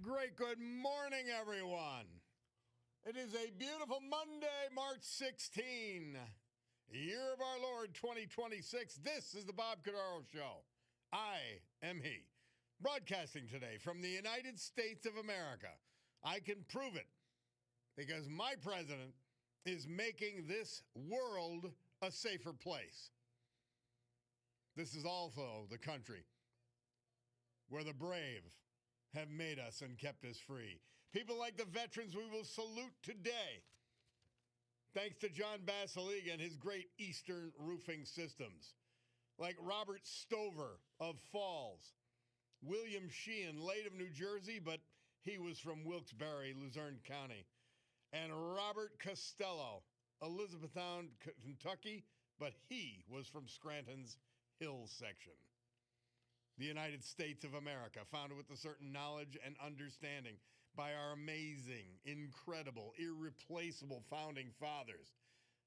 Great good morning, everyone. It is a beautiful Monday, March 16, year of our Lord 2026. This is the Bob Cordaro Show. I am he. Broadcasting today from the United States of America. I can prove it because my president is making this world a safer place. This is also the country where the brave have made us and kept us free. People like the veterans we will salute today. Thanks to John Basiliga and his great Eastern roofing systems. Like Robert Stover of Falls. William Sheehan, late of New Jersey, but he was from Wilkes-Barre, Luzerne County. And Robert Costello, Elizabethtown, Kentucky, but he was from Scranton's Hills section. The United States of America, founded with a certain knowledge and understanding by our amazing, incredible, irreplaceable founding fathers,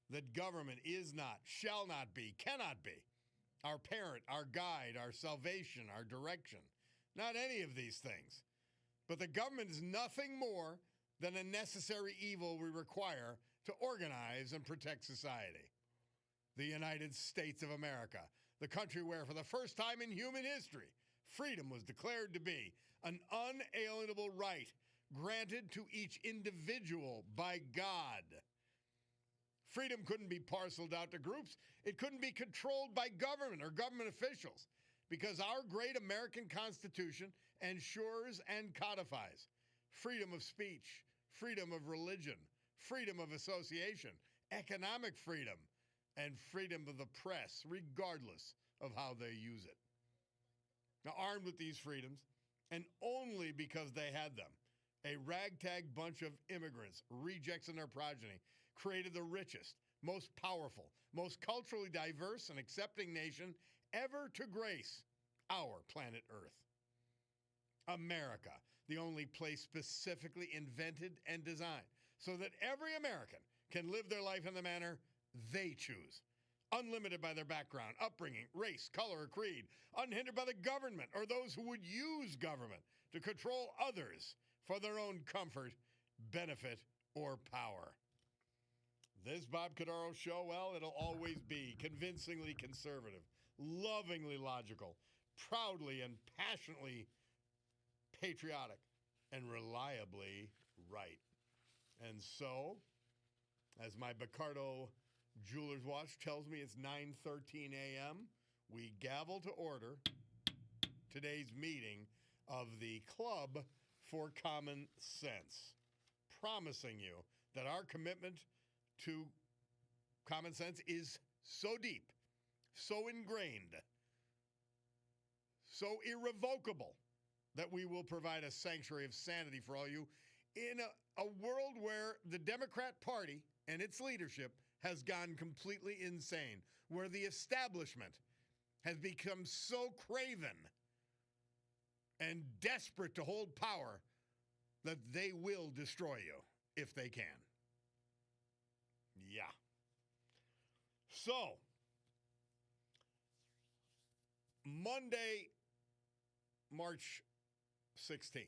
that government is not, shall not be, cannot be our parent, our guide, our salvation, our direction. Not any of these things. But the government is nothing more than a necessary evil we require to organize and protect society. The United States of America, the country where, for the first time in human history, freedom was declared to be an unalienable right granted to each individual by God. Freedom couldn't be parceled out to groups. It couldn't be controlled by government or government officials because our great American Constitution ensures and codifies freedom of speech, freedom of religion, freedom of association, economic freedom, and freedom of the press, regardless of how they use it. Now, armed with these freedoms, and only because they had them, a ragtag bunch of immigrants, rejects and their progeny, created the richest, most powerful, most culturally diverse and accepting nation ever to grace our planet Earth. America, the only place specifically invented and designed so that every American can live their life in the manner they choose, unlimited by their background, upbringing, race, color, or creed, unhindered by the government or those who would use government to control others for their own comfort, benefit, or power. This Bob Cordaro Show, well, it'll always be convincingly conservative, lovingly logical, proudly and passionately patriotic, and reliably right. And so, as my Bacardo jeweler's watch tells me it's 9:13 a.m., we gavel to order today's meeting of the Club for Common Sense, promising you that our commitment to common sense is so deep, so ingrained, so irrevocable that we will provide a sanctuary of sanity for all you in a world where the Democrat Party and its leadership has gone completely insane, where the establishment has become so craven and desperate to hold power that they will destroy you if they can. Yeah. So, Monday, March 16th.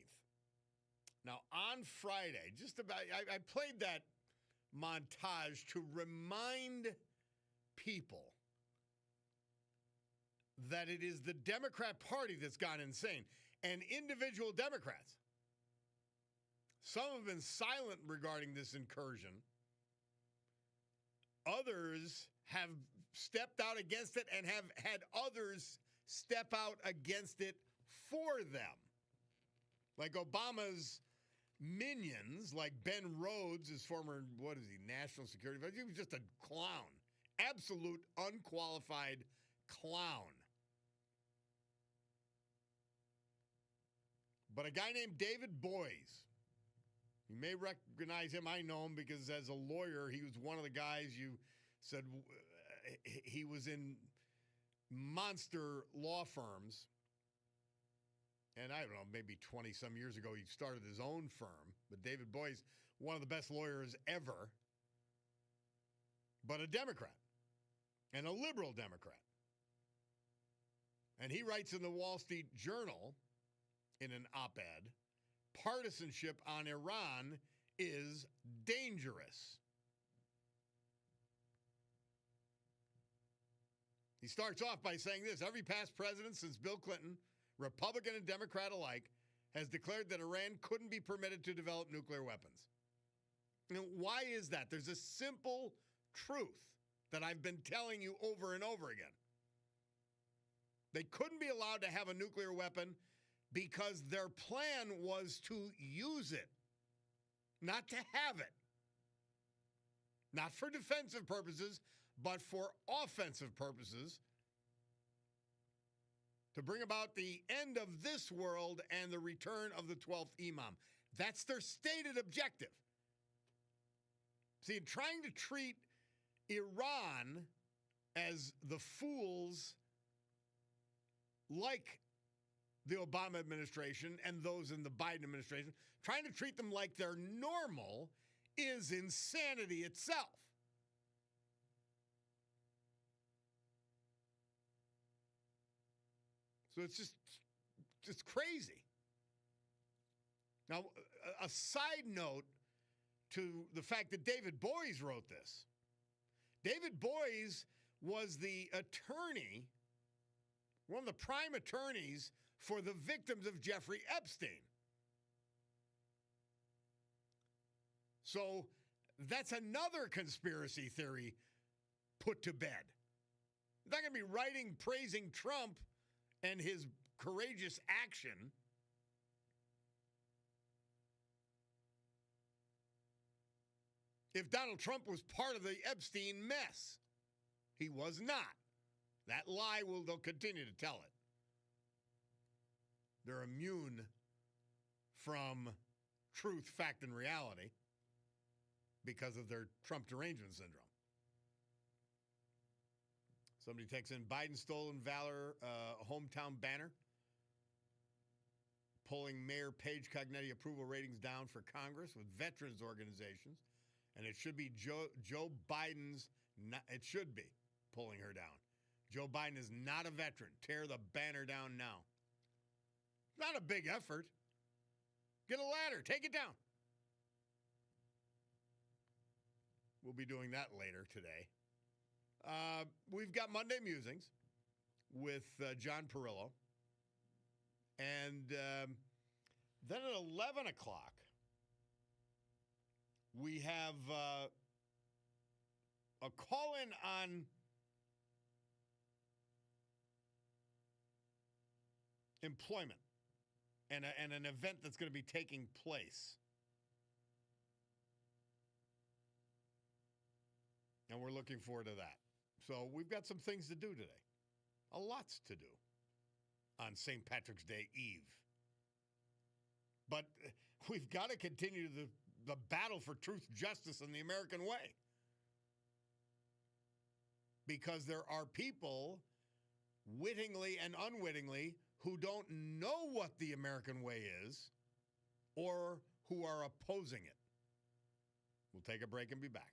Now, on Friday, just about, I played that montage to remind people that it is the Democrat Party that's gone insane. And individual Democrats, some have been silent regarding this incursion. Others have stepped out against it and have had others step out against it for them. Like Obama's minions, like Ben Rhodes, his former, national security advisor. He was just a clown. Absolute unqualified clown. But a guy named David Boies, you may recognize him. I know him because as a lawyer, he was one of the guys you said he was in monster law firms. And I don't know, maybe 20-some years ago, he started his own firm. But David Boies, one of the best lawyers ever, but a Democrat, and a liberal Democrat. And he writes in the Wall Street Journal in an op-ed partisanship on Iran is dangerous. He starts off by saying this: every past president since Bill Clinton, Republican and Democrat alike, has declared that Iran couldn't be permitted to develop nuclear weapons. Now, why is that? There's a simple truth that I've been telling you over and over again. They couldn't be allowed to have a nuclear weapon because their plan was to use it, not to have it. Not for defensive purposes, but for offensive purposes, to bring about the end of this world and the return of the 12th Imam. That's their stated objective. See, in trying to treat Iran as the fools like the Obama administration and those in the Biden administration, trying to treat them like they're normal is insanity itself. So it's just crazy. Now, a side note to the fact that David Boies wrote this. David Boies was the attorney, one of the prime attorneys for the victims of Jeffrey Epstein. So that's another conspiracy theory put to bed. They're not going to be writing praising Trump and his courageous action. If Donald Trump was part of the Epstein mess, he was not. That lie they'll continue to tell it. They're immune from truth, fact, and reality because of their Trump derangement syndrome. Somebody takes in Biden stolen valor hometown banner, pulling Mayor Paige Cognetti approval ratings down for Congress with veterans organizations. And it should be Joe Biden's, it should be pulling her down. Joe Biden is not a veteran. Tear the banner down now. Not a big effort. Get a ladder. Take it down. We'll be doing that later today. We've got Monday Musings with John Perillo. And then at 11 o'clock, we have a call-in on employment and an event that's going to be taking place. And we're looking forward to that. So we've got some things to do today. A lots to do on St. Patrick's Day Eve. But we've got to continue the battle for truth, justice, and the American way. Because there are people, wittingly and unwittingly, who don't know what the American way is or who are opposing it. We'll take a break and be back.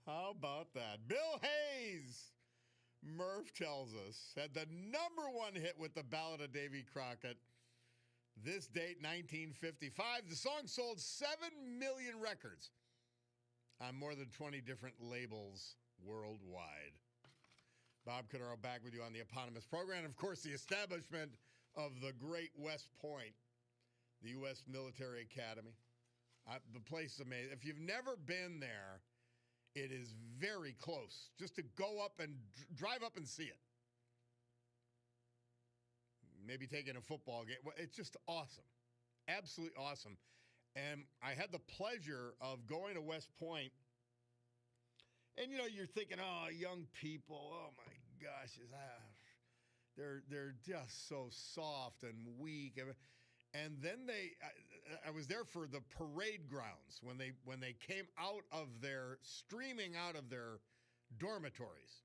How about that? Bill Hayes, Murph tells us, had the #1 hit with the Ballad of Davy Crockett. This date, 1955. The song sold 7 million records on more than 20 different labels worldwide. Bob Cordaro back with you on the eponymous program. And, of course, the establishment of the Great West Point, the U.S. Military Academy. The place is amazing. If you've never been there, it is very close. Just to go up and drive up and see it. Maybe taking a football game. It's just awesome. Absolutely awesome. And I had the pleasure of going to West Point. And, you're thinking, oh, young people, oh, my gosh. They're just so soft and weak. And then I was there for the parade grounds when they came streaming out of their dormitories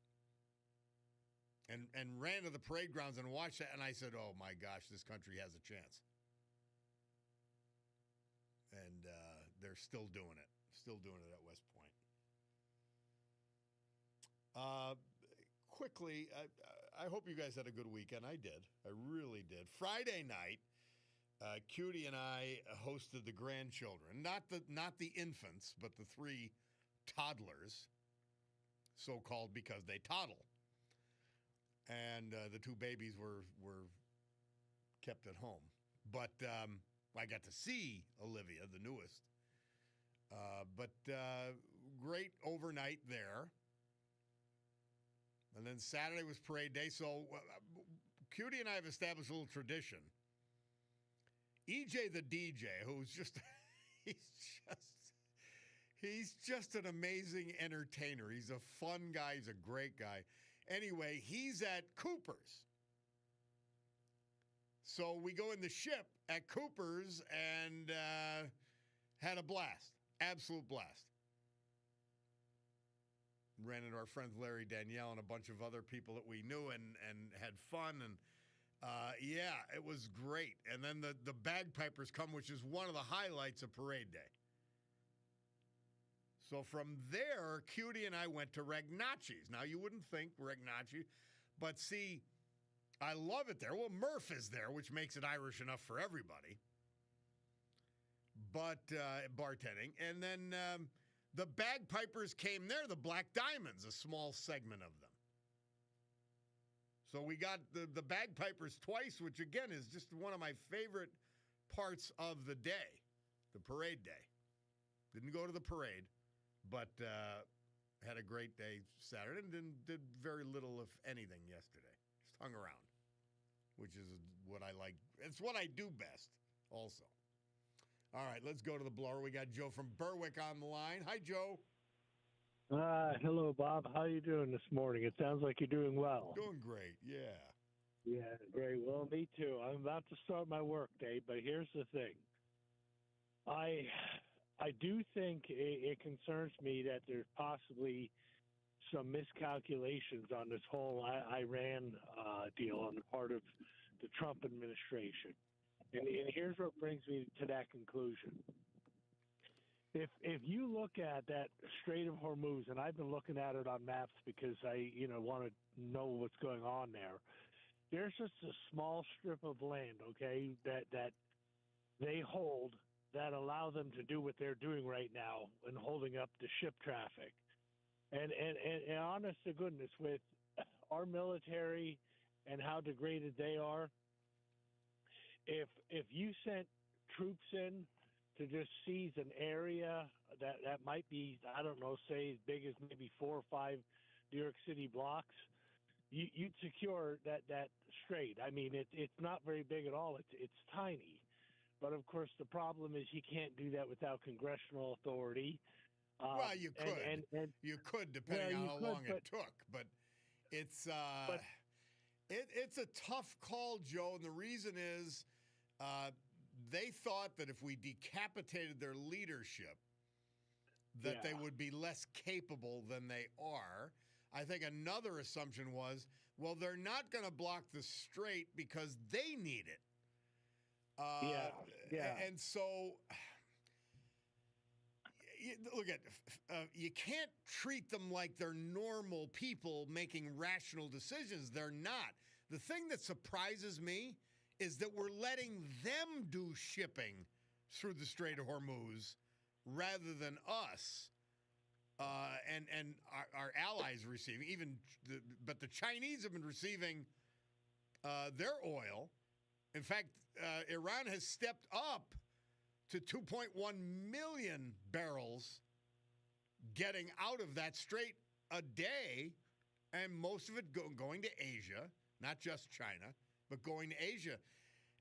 and ran to the parade grounds and watched that. And I said, oh my gosh, this country has a chance. And they're still doing it at West Point. Quickly, I hope you guys had a good weekend. I did. I really did. Friday night, Cutie and I hosted the grandchildren, not the infants, but the 3 toddlers, so-called because they toddle. And the 2 babies were kept at home. But I got to see Olivia, the newest. But great overnight there. And then Saturday was parade day. So Cutie and I have established a little tradition. EJ the DJ, who's just he's just an amazing entertainer. He's a fun guy. He's a great guy. Anyway, he's at Cooper's. So we go in the ship at Cooper's and had a blast. Absolute blast. Ran into our friends Larry, Danielle, and a bunch of other people that we knew and had fun. And, yeah, it was great. And then the bagpipers come, which is one of the highlights of parade day. So from there, Cutie and I went to Ragnacci's. Now, you wouldn't think Ragnacci, but see, I love it there. Well, Murph is there, which makes it Irish enough for everybody. But bartending. And then the bagpipers came there, the Black Diamonds, a small segment of them. So we got the bagpipers twice, which, again, is just one of my favorite parts of the day, the parade day. Didn't go to the parade, but had a great day Saturday and did very little, if anything, yesterday. Just hung around, which is what I like. It's what I do best also. All right, let's go to the blower. We got Joe from Berwick on the line. Hi, Joe. Hello, Bob. How are you doing this morning? It sounds like you're doing well. Doing great, yeah. Yeah, great. Well, me too. I'm about to start my work day, but here's the thing. I do think it concerns me that there's possibly some miscalculations on this whole Iran deal on the part of the Trump administration. And here's what brings me to that conclusion. If you look at that Strait of Hormuz, and I've been looking at it on maps because I want to know what's going on there. There's just a small strip of land, okay, that they hold that allow them to do what they're doing right now and holding up the ship traffic. And honest to goodness, with our military and how degraded they are, if you sent troops in to just seize an area that might be, I don't know, say as big as maybe 4 or 5 New York City blocks, you'd secure that strait. I mean, it's not very big at all. It's tiny. But, of course, the problem is you can't do that without congressional authority. Well, you could. You could, depending on how long it took. But it's it's a tough call, Joe, and the reason is they thought that if we decapitated their leadership, that they would be less capable than they are. I think another assumption was, well, they're not going to block the strait because they need it. And so, look at you can't treat them like they're normal people making rational decisions. They're not. The thing that surprises me is that we're letting them do shipping through the Strait of Hormuz rather than us. And our allies receiving but the Chinese have been receiving their oil. In fact, Iran has stepped up to 2.1 million barrels getting out of that strait a day, and most of it going to Asia, not just China, but going to Asia.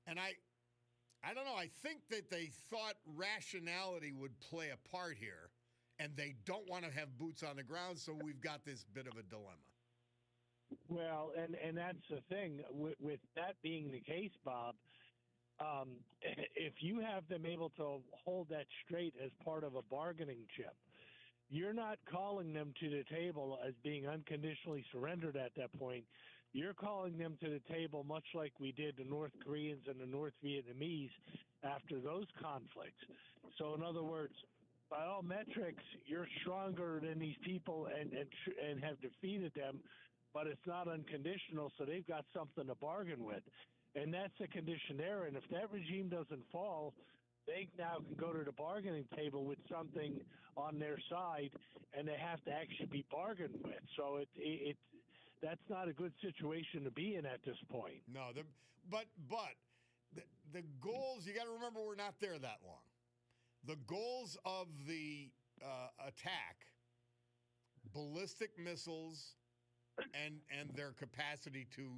And I don't know, I think that they thought rationality would play a part here, and they don't want to have boots on the ground, so we've got this bit of a dilemma. Well, and that's the thing. With that being the case, Bob, if you have them able to hold that straight as part of a bargaining chip, you're not calling them to the table as being unconditionally surrendered at that point. You're calling them to the table much like we did the North Koreans and the North Vietnamese after those conflicts. So, in other words, by all metrics, you're stronger than these people and have defeated them, but it's not unconditional, so they've got something to bargain with. And that's the condition there. And if that regime doesn't fall, they now can go to the bargaining table with something on their side, and they have to actually be bargained with. So that's not a good situation to be in at this point. No, but the goals, you got to remember, we're not there that long. The goals of the attack, ballistic missiles, and their capacity to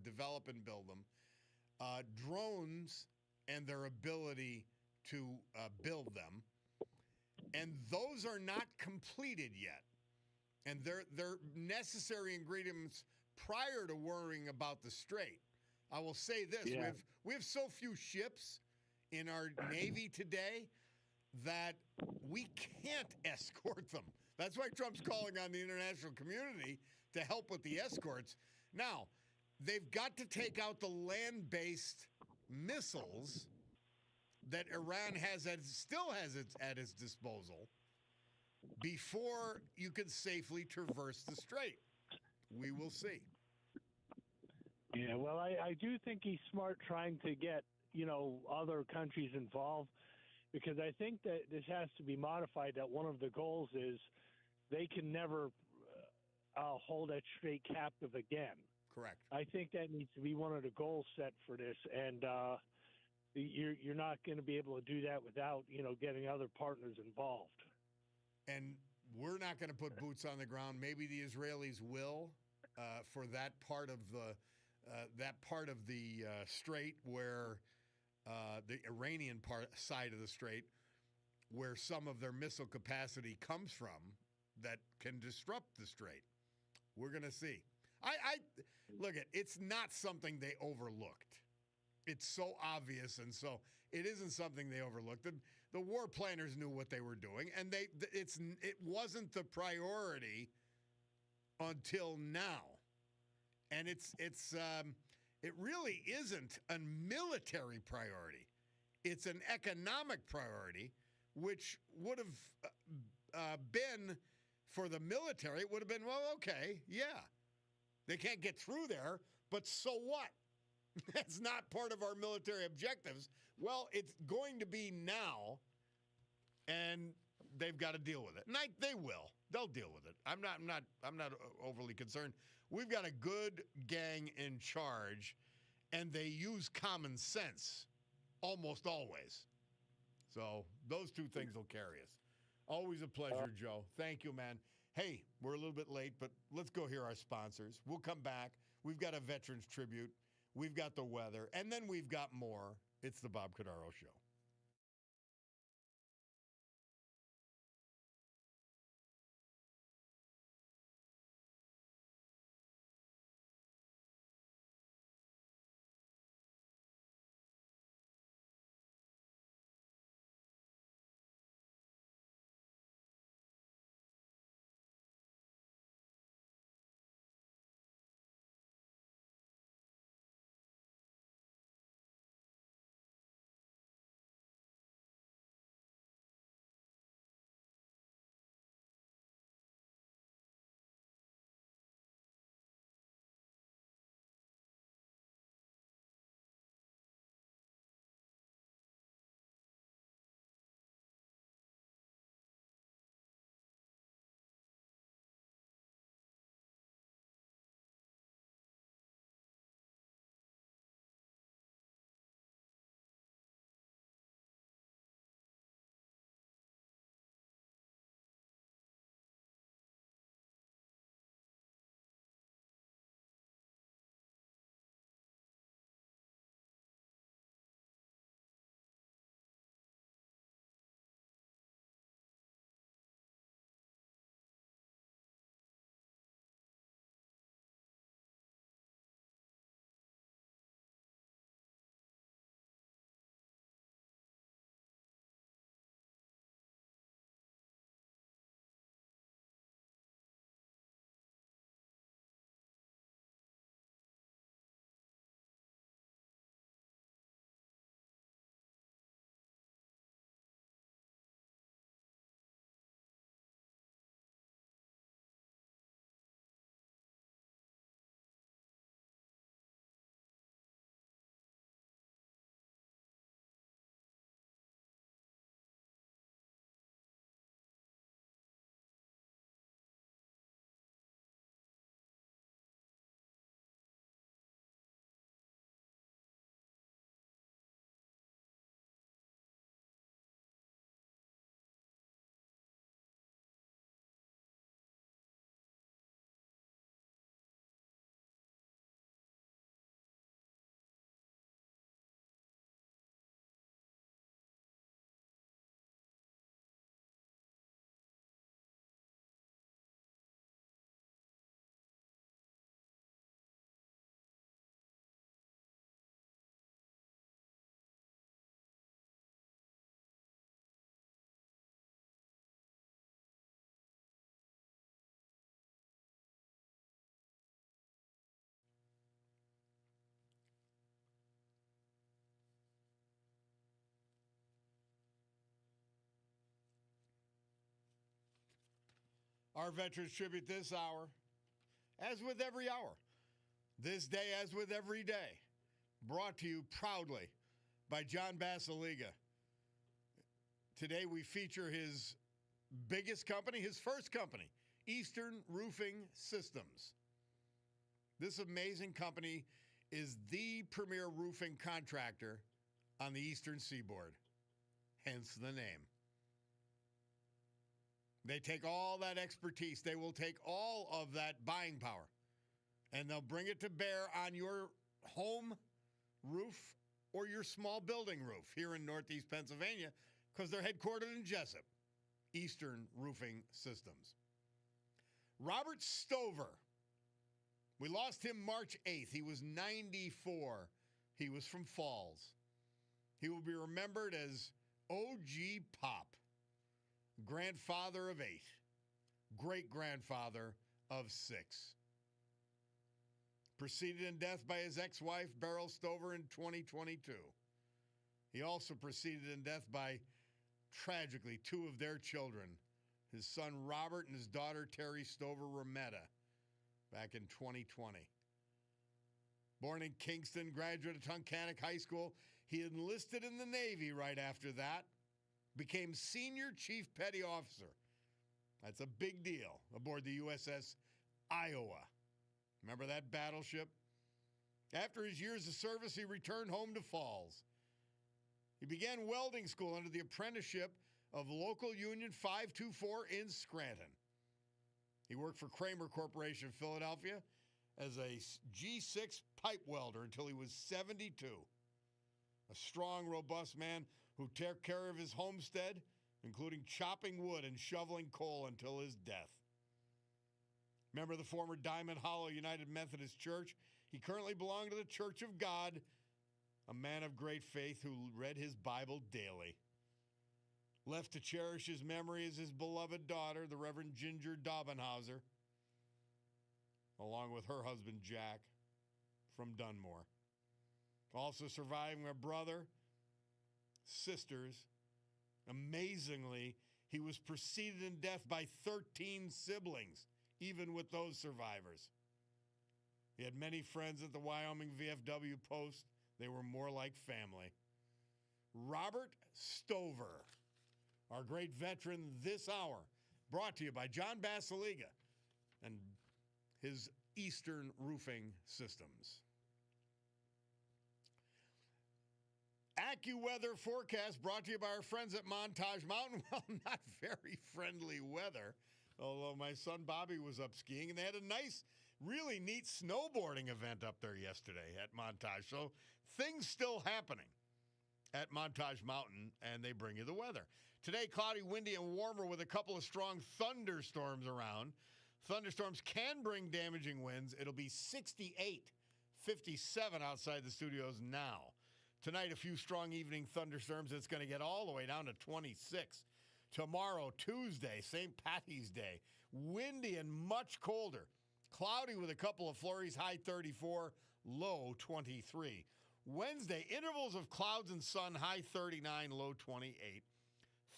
develop and build them, drones and their ability to build them, and those are not completed yet. And they're necessary ingredients prior to worrying about the strait. I will say this: Yeah. we have so few ships in our Navy today that we can't escort them. That's why Trump's calling on the international community to help with the escorts. Now, they've got to take out the land-based missiles that Iran still has at its disposal before you can safely traverse the strait. We will see. Yeah, well, I do think he's smart trying to get, other countries involved, because I think that this has to be modified, that one of the goals is they can never hold that strait captive again. Correct. I think that needs to be one of the goals set for this, and you're not going to be able to do that without, getting other partners involved. And we're not going to put boots on the ground. Maybe the Israelis will for that part of the strait where the Iranian side of the strait, where some of their missile capacity comes from, that can disrupt the strait. We're going to see. I look at it's not something they overlooked. It's so obvious, and so it isn't something they overlooked. The war planners knew what they were doing, and it wasn't the priority until now. And it really isn't a military priority. It's an economic priority, which would have been for the military. It would have been, well, okay, yeah, they can't get through there, but so what? That's not part of our military objectives. Well, it's going to be now, and they've got to deal with it. And they will. They'll deal with it. I'm not overly concerned. We've got a good gang in charge, and they use common sense almost always. So those two things will carry us. Always a pleasure, Joe. Thank you, man. Hey, we're a little bit late, but let's go hear our sponsors. We'll come back. We've got a veterans tribute. We've got the weather, and then we've got more. It's the Bob Cordaro Show. Our Veterans Tribute this hour, as with every hour, this day as with every day, brought to you proudly by John Basiliga. Today we feature his biggest company, his first company, Eastern Roofing Systems. This amazing company is the premier roofing contractor on the Eastern Seaboard, hence the name. They take all that expertise, they will take all of that buying power, and they'll bring it to bear on your home roof or your small building roof here in Northeast Pennsylvania, because they're headquartered in Jessup, Eastern Roofing Systems. Robert Stover, we lost him March 8th. He was 94. He was from Falls. He will be remembered as OG Pop, grandfather of 8, great-grandfather of 6. Preceded in death by his ex-wife, Beryl Stover, in 2022. He also preceded in death by, tragically, 2 of their children, his son Robert and his daughter Terry Stover Rometta, back in 2020. Born in Kingston, graduate of Tunkhannock High School, he enlisted in the Navy right after that, became Senior Chief Petty Officer. That's a big deal, aboard the USS Iowa. Remember that battleship? After his years of service, he returned home to Falls. He began welding school under the apprenticeship of local Union 524 in Scranton. He worked for Kramer Corporation, Philadelphia, as a G6 pipe welder until he was 72. A strong, robust man who took care of his homestead, including chopping wood and shoveling coal until his death. Member of the former Diamond Hollow United Methodist Church, he currently belonged to the Church of God, a man of great faith who read his Bible daily. Left to cherish his memory is his beloved daughter, the Reverend Ginger Daubenhauser, along with her husband, Jack, from Dunmore. Also surviving a brother, sisters. Amazingly, he was preceded in death by 13 siblings, even with those survivors. He had many friends at the Wyoming VFW post. They were more like family. Robert Stover, our great veteran this hour, brought to you by John Basiliga and his Eastern Roofing Systems. AccuWeather forecast brought to you by our friends at Montage Mountain. Well, not very friendly weather, although my son Bobby was up skiing, and they had a nice, really neat snowboarding event up there yesterday at Montage. So things still happening at Montage Mountain, and they bring you the weather. Today, cloudy, windy, and warmer with a couple of strong thunderstorms around. Thunderstorms can bring damaging winds. It'll be 68, 57 outside the studios now. Tonight, a few strong evening thunderstorms. It's going to get all the way down to 26. Tomorrow, Tuesday, St. Patty's Day, windy and much colder. Cloudy with a couple of flurries, high 34, low 23. Wednesday, intervals of clouds and sun, high 39, low 28.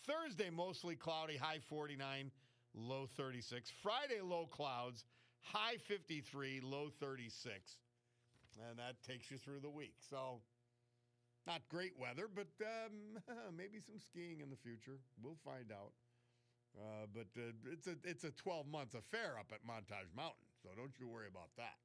Thursday, mostly cloudy, high 49, low 36. Friday, low clouds, high 53, low 36. And that takes you through the week. So, not great weather, but maybe some skiing in the future. We'll find out. But it's a 12-month affair up at Montage Mountain, so don't you worry about that.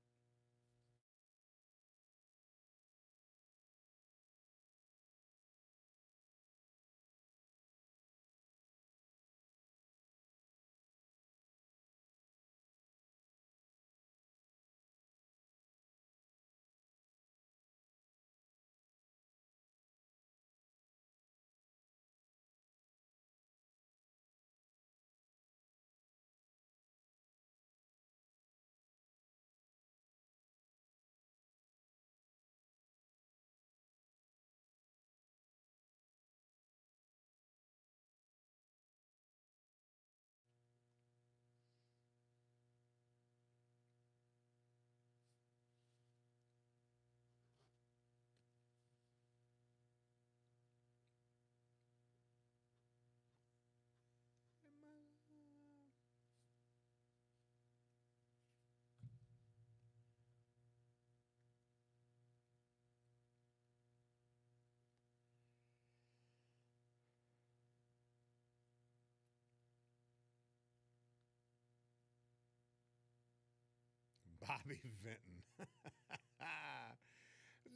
Bobby Vinton.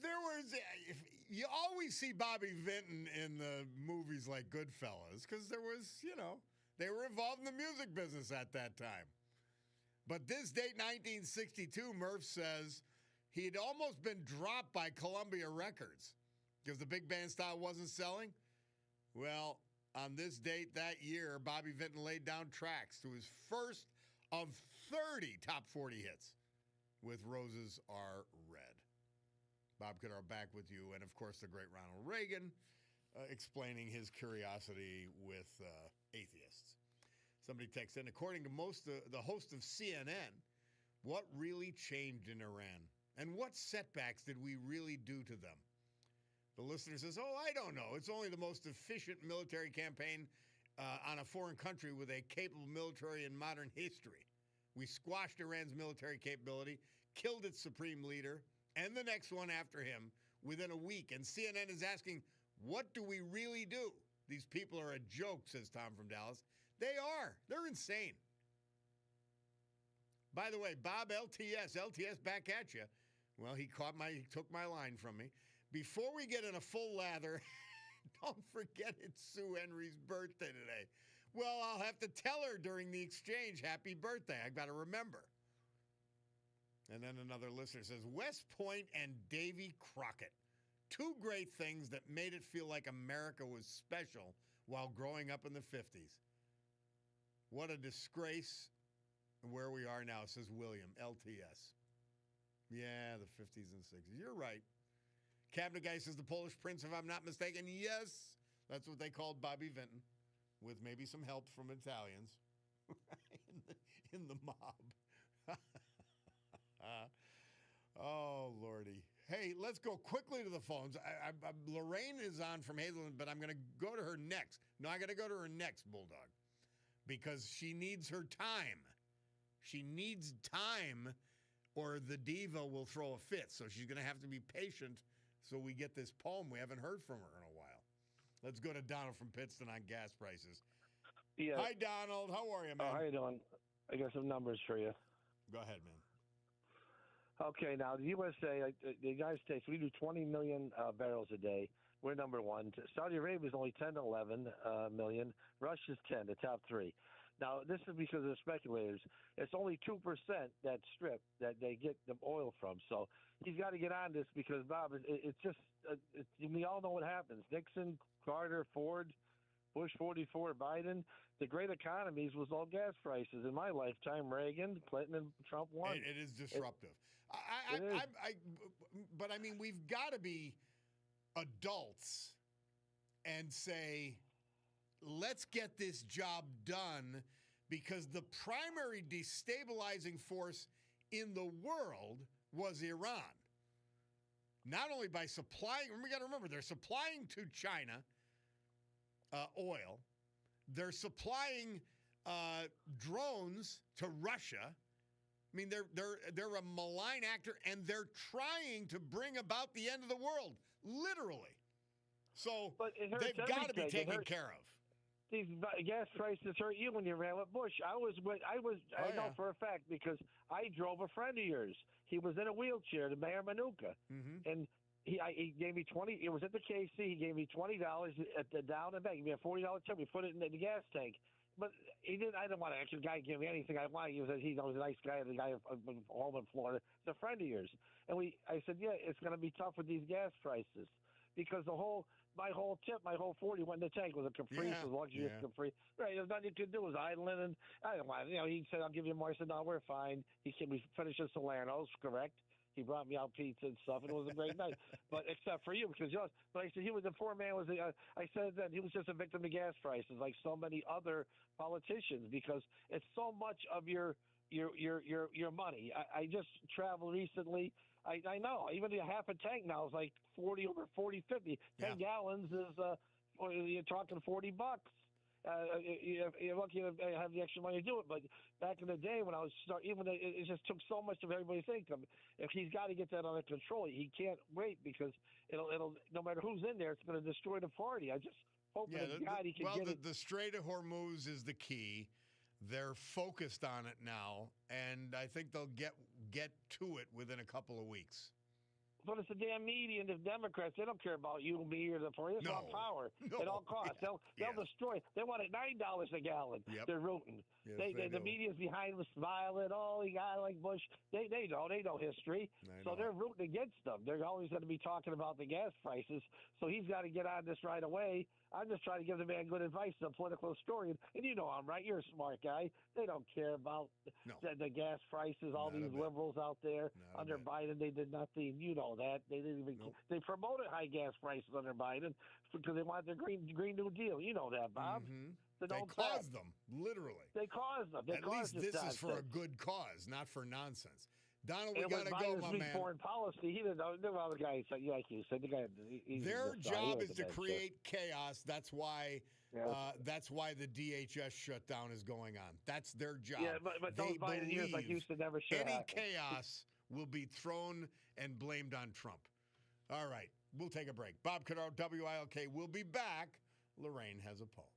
There was, you always see Bobby Vinton in the movies like Goodfellas because there was, they were involved in the music business at that time. But this date, 1962, Murph says he had almost been dropped by Columbia Records because the big band style wasn't selling. Well, on this date that year, Bobby Vinton laid down tracks to his first of 30 top 40 hits with Roses Are Red. Bob Cordaro back with you, and of course the great Ronald Reagan explaining his curiosity with atheists. Somebody texts in, according to the host of CNN, what really changed in Iran? And what setbacks did we really do to them? The listener says, I don't know. It's only the most efficient military campaign on a foreign country with a capable military in modern history. We squashed Iran's military capability, killed its supreme leader, and the next one after him within a week. And CNN is asking, what do we really do? These people are a joke, says Tom from Dallas. They are. They're insane. By the way, Bob LTS back at you. Well, he took my line from me. Before we get in a full lather, don't forget it's Sue Henry's birthday today. Well, I'll have to tell her during the exchange, happy birthday. I got to remember. And then another listener says, West Point and Davy Crockett. Two great things that made it feel like America was special while growing up in the 50s. What a disgrace where we are now, says William, LTS. Yeah, the 50s and 60s. You're right. Cabinet guy says the Polish prince, if I'm not mistaken. Yes, that's what they called Bobby Vinton, with maybe some help from Italians in the mob. Oh, Lordy. Hey, let's go quickly to the phones. Lorraine is on from Hazelton, but I'm going to go to her next. No, I got to go to her next, Bulldog, because she needs her time. She needs time, or the diva will throw a fit. So she's going to have to be patient so we get this poem. We haven't heard from her in a while. Let's go to Donald from Pittston on gas prices. Yeah. Hi, Donald. How are you, man? How you doing? I got some numbers for you. Go ahead, man. Okay, now the USA, the United States, we do 20 million barrels a day. We're number one. Saudi Arabia is only 10 to 11 million. Russia's 10, the top three. Now, this is because of the speculators. It's only 2% that strip that they get the oil from. So he's got to get on this because, Bob, it's just, we all know what happens. Nixon, Carter, Ford, Bush 44, Biden, the great economies was all gas prices. In my lifetime, Reagan, Clinton, and Trump won. It is disruptive. But I mean, we've got to be adults and say, let's get this job done, because the primary destabilizing force in the world was Iran. Not only by supplying, we got to remember, they're supplying to China oil. They're supplying drones to Russia. I mean, they're a malign actor, and they're trying to bring about the end of the world, literally. So they've got to be taken care of. These gas prices hurt you when you ran with Bush. I know for a fact because I drove a friend of yours. He was in a wheelchair, the Mayor Manuka, and he gave me $20. It was at the KC. He gave me $20 at the down and back. He gave me a $40 tip. We put it in the gas tank. But he didn't. I didn't want to actually guy give me anything I wanted. He was a nice guy. The guy from home in Florida. It's a friend of yours. And I said, yeah, it's going to be tough with these gas prices because my whole 40 went in the tank. It was a Caprice, it was luxurious Caprice. Right, there's nothing you could do. It was idling, and I didn't want it. He said, I'll give you more. I said, no, we're fine. He said, we finished in Salerno's, correct? He brought me out pizza and stuff, and it was a great night. But except for you, because but I said he was the poor man. I said that he was just a victim of gas prices, like so many other politicians, because it's so much of your money. I just traveled recently. I know even a half a tank now is like 40 over 40, 50. 10 gallons is you're talking $40. You're lucky to have the extra money to do it. But back in the day when I was it just took so much of everybody's income. If he's got to get that under control, he can't wait because it'll no matter who's in there, it's going to destroy the party. I just hope that God he can get it. The Strait of Hormuz is the key. They're focused on it now, and I think they'll get get to it within a couple of weeks. But it's the damn media and the Democrats. They don't care about you, me, or the poor. It's about power No. at all costs. Yeah. They'll destroy. They want it $9 a gallon. Yep. They're rooting. Yes, The media's behind us, smiling. Oh, you got like Bush. They know history. So they're rooting against them. They're always going to be talking about the gas prices. So he's got to get on this right away. I'm just trying to give the man good advice as a political historian. And you know I'm right. You're a smart guy. They don't care about the gas prices. All these liberals out there under Biden, they did nothing. You know that. They didn't even. They promoted high gas prices under Biden because they wanted their Green New Deal. You know that, Bob. Mm-hmm. They caused them, literally. They caused them. At least this is for a good cause, not for nonsense. Donald, we got to go, my man. Foreign policy, he didn't know. The other guy, like you said, the guy. Their job is to create chaos. That's why. That's why the DHS shutdown is going on. That's their job. Yeah, but those Biden years, like you said, never should any chaos will be thrown and blamed on Trump. All right, we'll take a break. Bob Cordaro, WILK. We'll be back. Lorraine has a poll.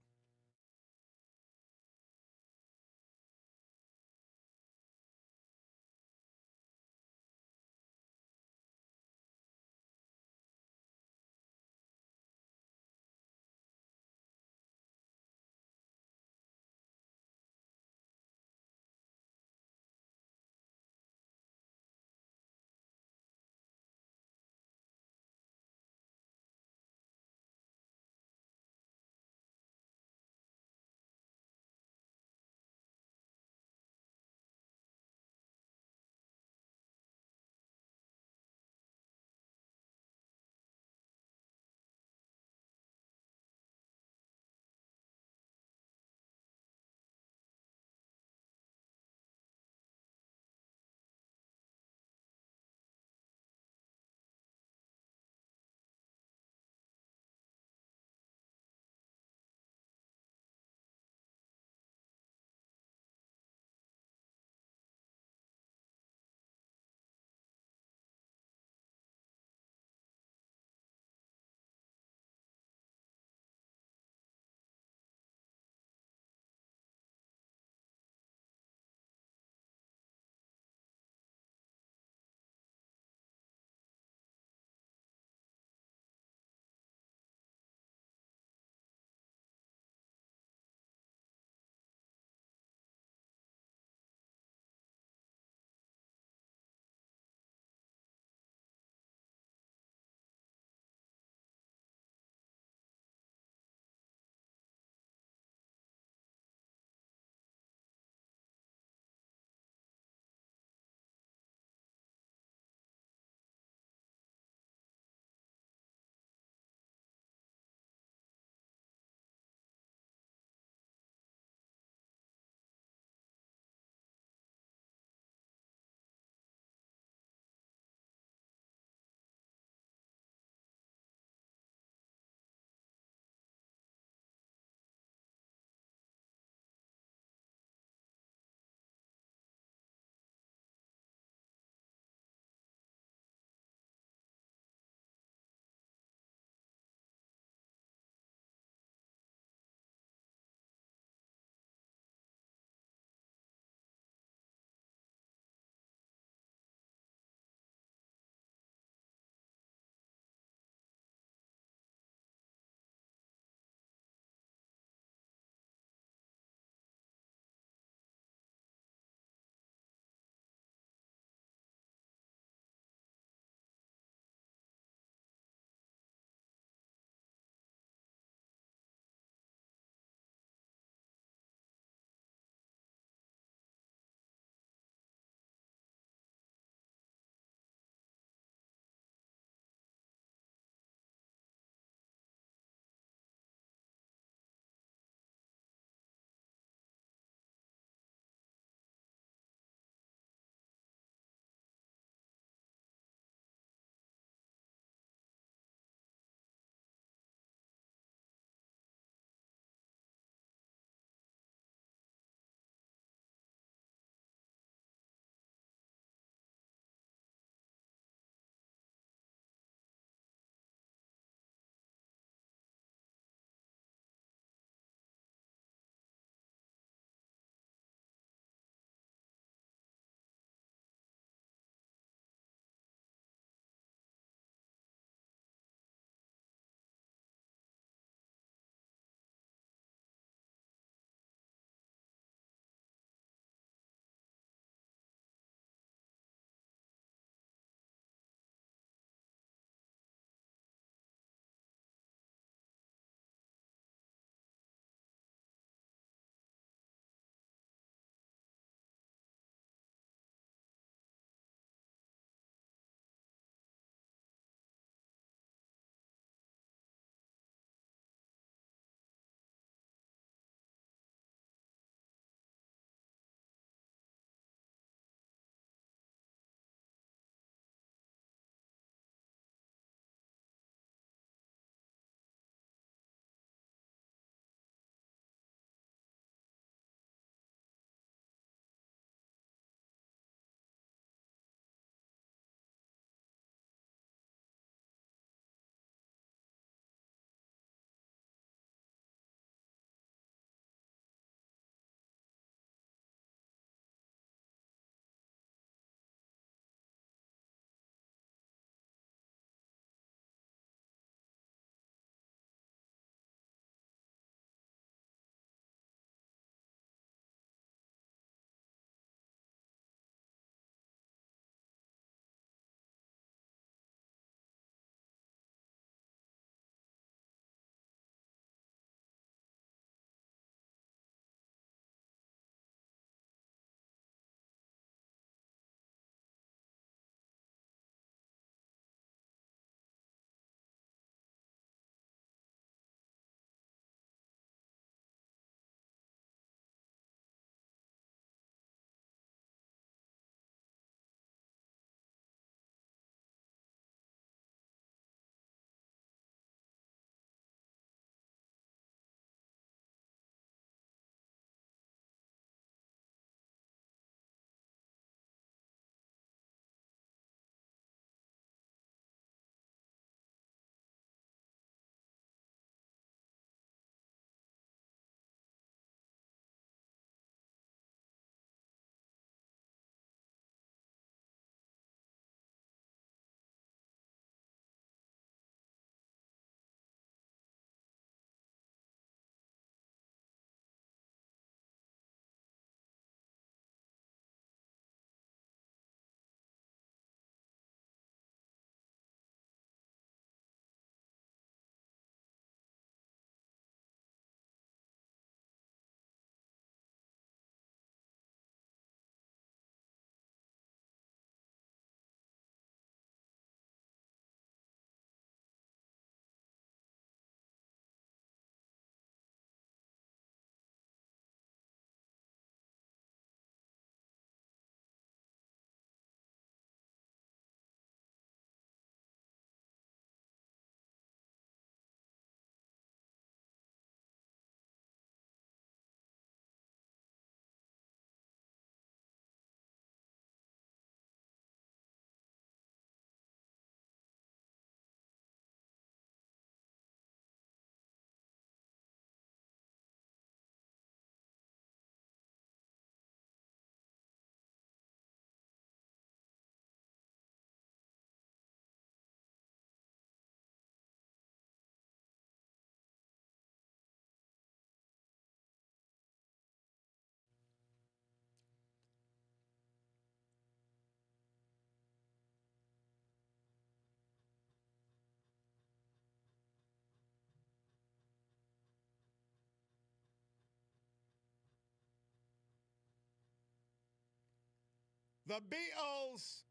The Beatles,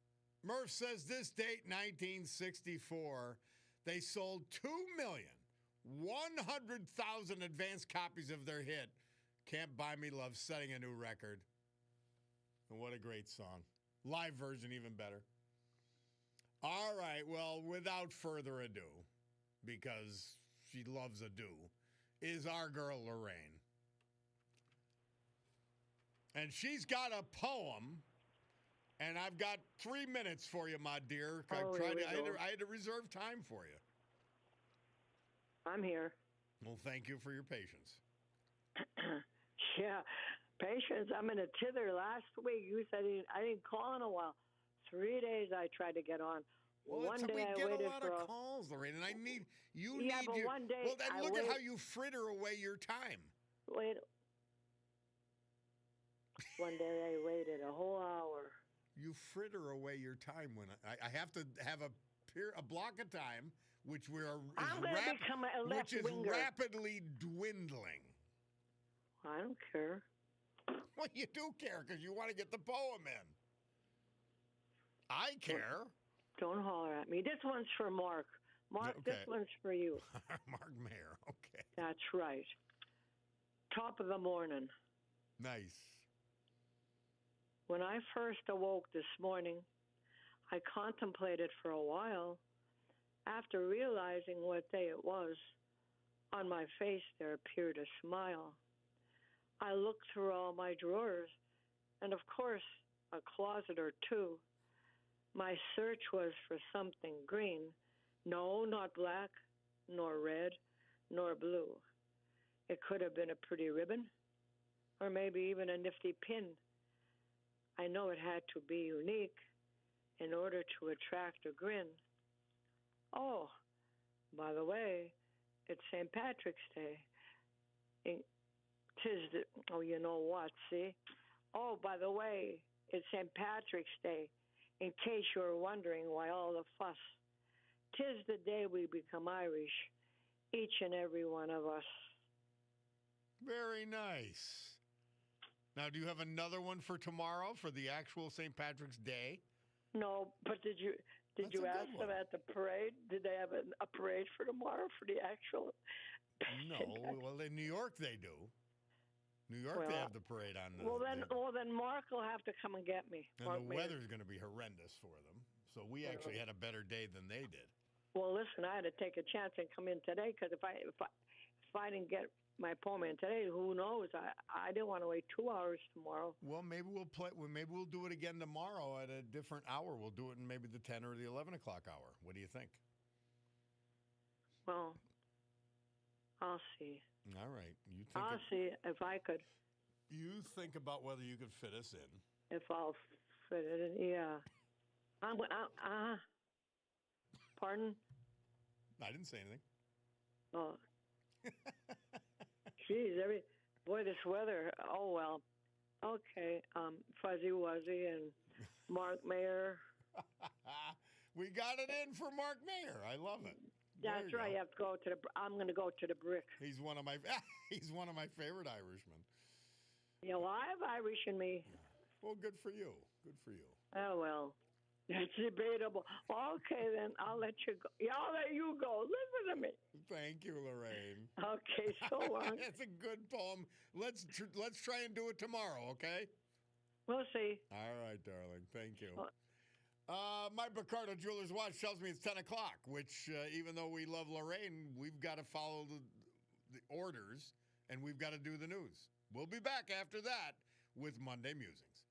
Murph says this date, 1964, they sold 2,100,000 advanced copies of their hit, Can't Buy Me Love, setting a new record. And what a great song. Live version, even better. All right, well, without further ado, because she loves a do, is our girl Lorraine. And she's got a poem, and I've got 3 minutes for you, my dear. I had to reserve time for you. I'm here. Well, thank you for your patience. Yeah, patience. I'm in a tither. Last week, you said I didn't call in a while. 3 days I tried to get on. Well, one day we I get waited a lot of calls, Lorraine, and I need you. Yeah, need but your, one day well, then I look at how you fritter away your time. Wait. One day I waited a whole hour. You fritter away your time when I have to have a block of time, which I'm going to become a left-winger. Rapidly dwindling. I don't care. Well, you do care because you want to get the poem in. I care. Don't holler at me. This one's for Mark. Mark, okay. This one's for you. Mark Mayer, okay. That's right. Top of the morning. Nice. When I first awoke this morning, I contemplated for a while. After realizing what day it was, on my face there appeared a smile. I looked through all my drawers, and of course, a closet or two. My search was for something green. No, not black, nor red, nor blue. It could have been a pretty ribbon, or maybe even a nifty pin. I know it had to be unique in order to attract a grin. Oh, by the way, it's St. Patrick's Day. You know what, see? Oh, by the way, it's St. Patrick's Day, in case you were wondering why all the fuss. 'Tis the day we become Irish, each and every one of us. Very nice. Now, do you have another one for tomorrow for the actual St. Patrick's Day? No, but did you ask them at the parade? Did they have a parade for tomorrow for the actual? No. Well, in New York they do. New York, they have the parade on the. Well, then Mark will have to come and get me. And Mark the weather's going to be horrendous for them. So we actually had a better day than they did. Well, listen, I had to take a chance and come in today because if I didn't get my poem in today, who knows? I didn't want to wait 2 hours tomorrow. Well, maybe maybe we'll do it again tomorrow at a different hour. We'll do it in maybe the 10 or the 11 o'clock hour. What do you think? Well, I'll see. All right. I'll see if I could. You think about whether you could fit us in. If I'll fit it in, yeah. Pardon? I didn't say anything. Oh. Geez, this weather. Oh well. Okay. Fuzzy Wuzzy and Mark Mayer. We got it in for Mark Mayer. I love it. That's right. You have to go to I'm going to go to the Brick. He's one of my favorite Irishmen. Yeah, well, I have Irish in me. Well, good for you. Good for you. Oh well. It's debatable. Okay, then I'll let you go. Yeah, I'll let you go. Listen to me. Thank you, Lorraine. Okay, so long. That's a good poem. Let's try and do it tomorrow, okay? We'll see. All right, darling. Thank you. My Bacardo Jewelers watch tells me it's 10 o'clock, which even though we love Lorraine, we've got to follow the orders, and we've got to do the news. We'll be back after that with Monday Musings.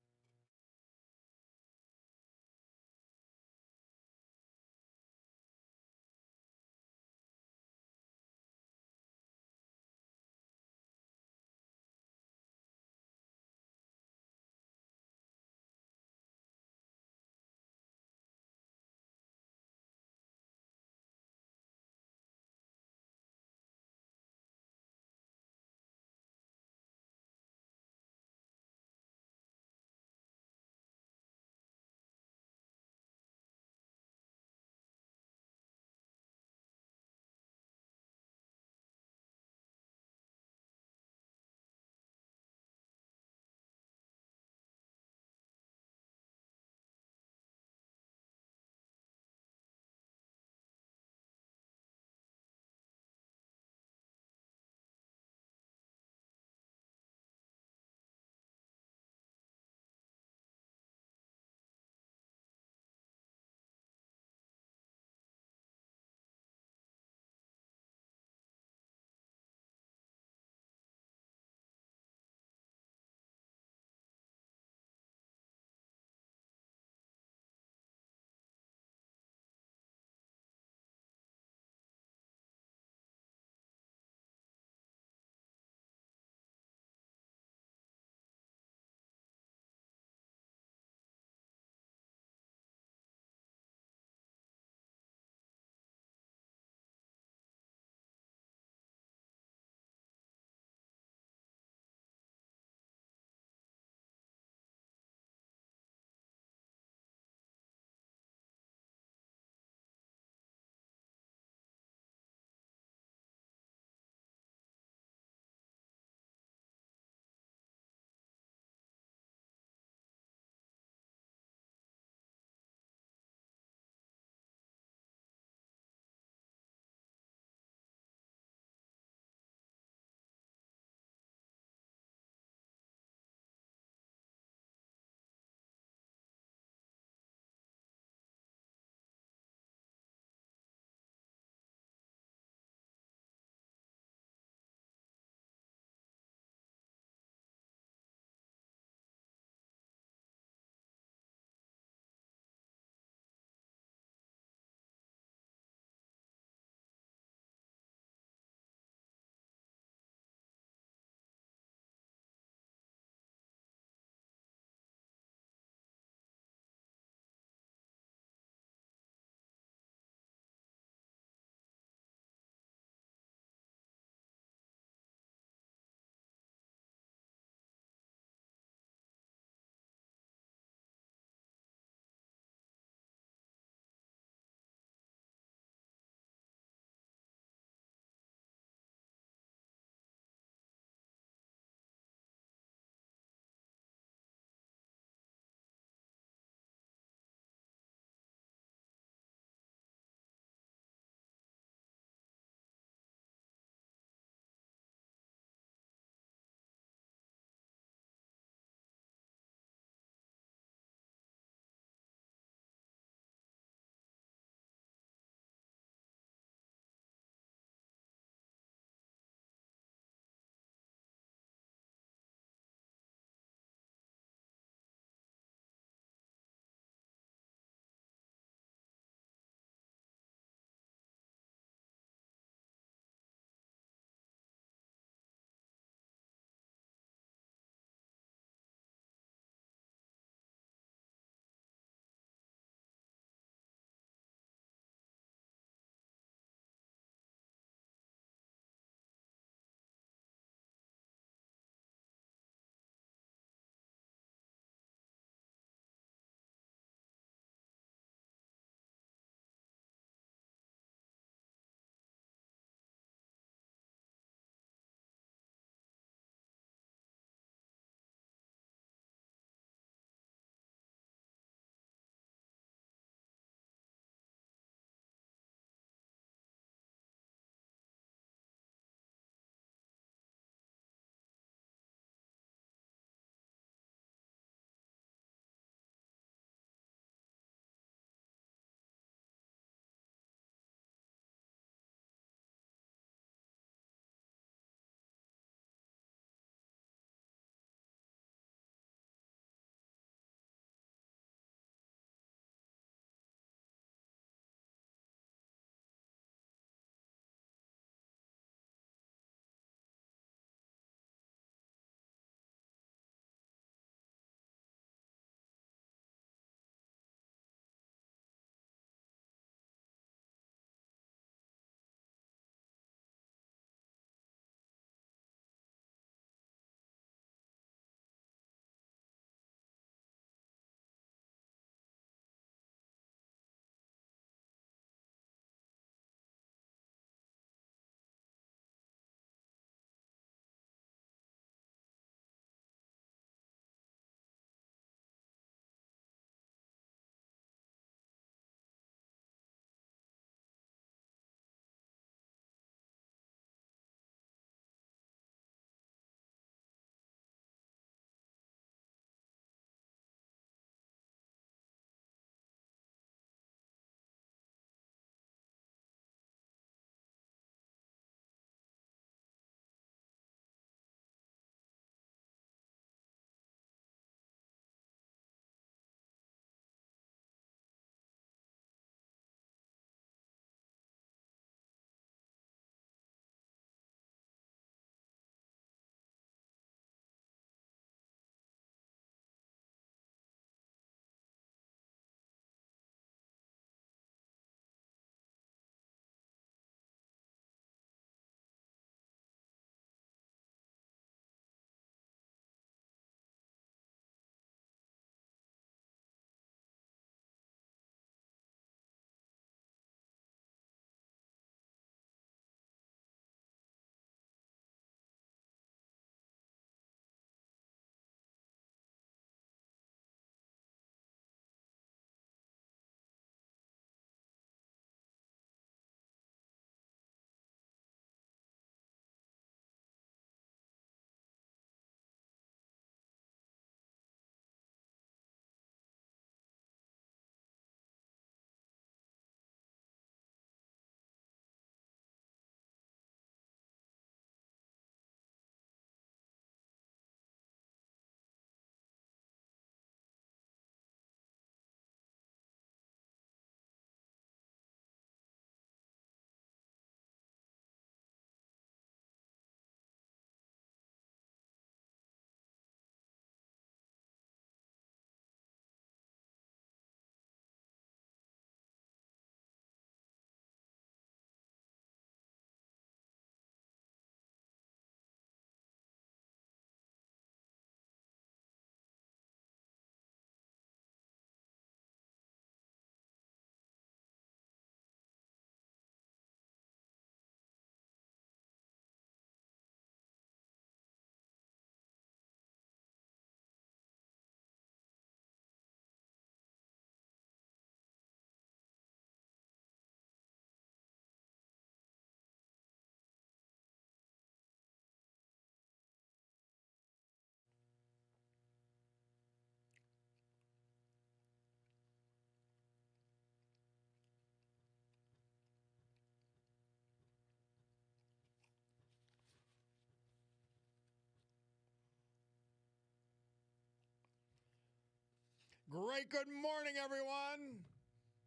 Great good morning, everyone.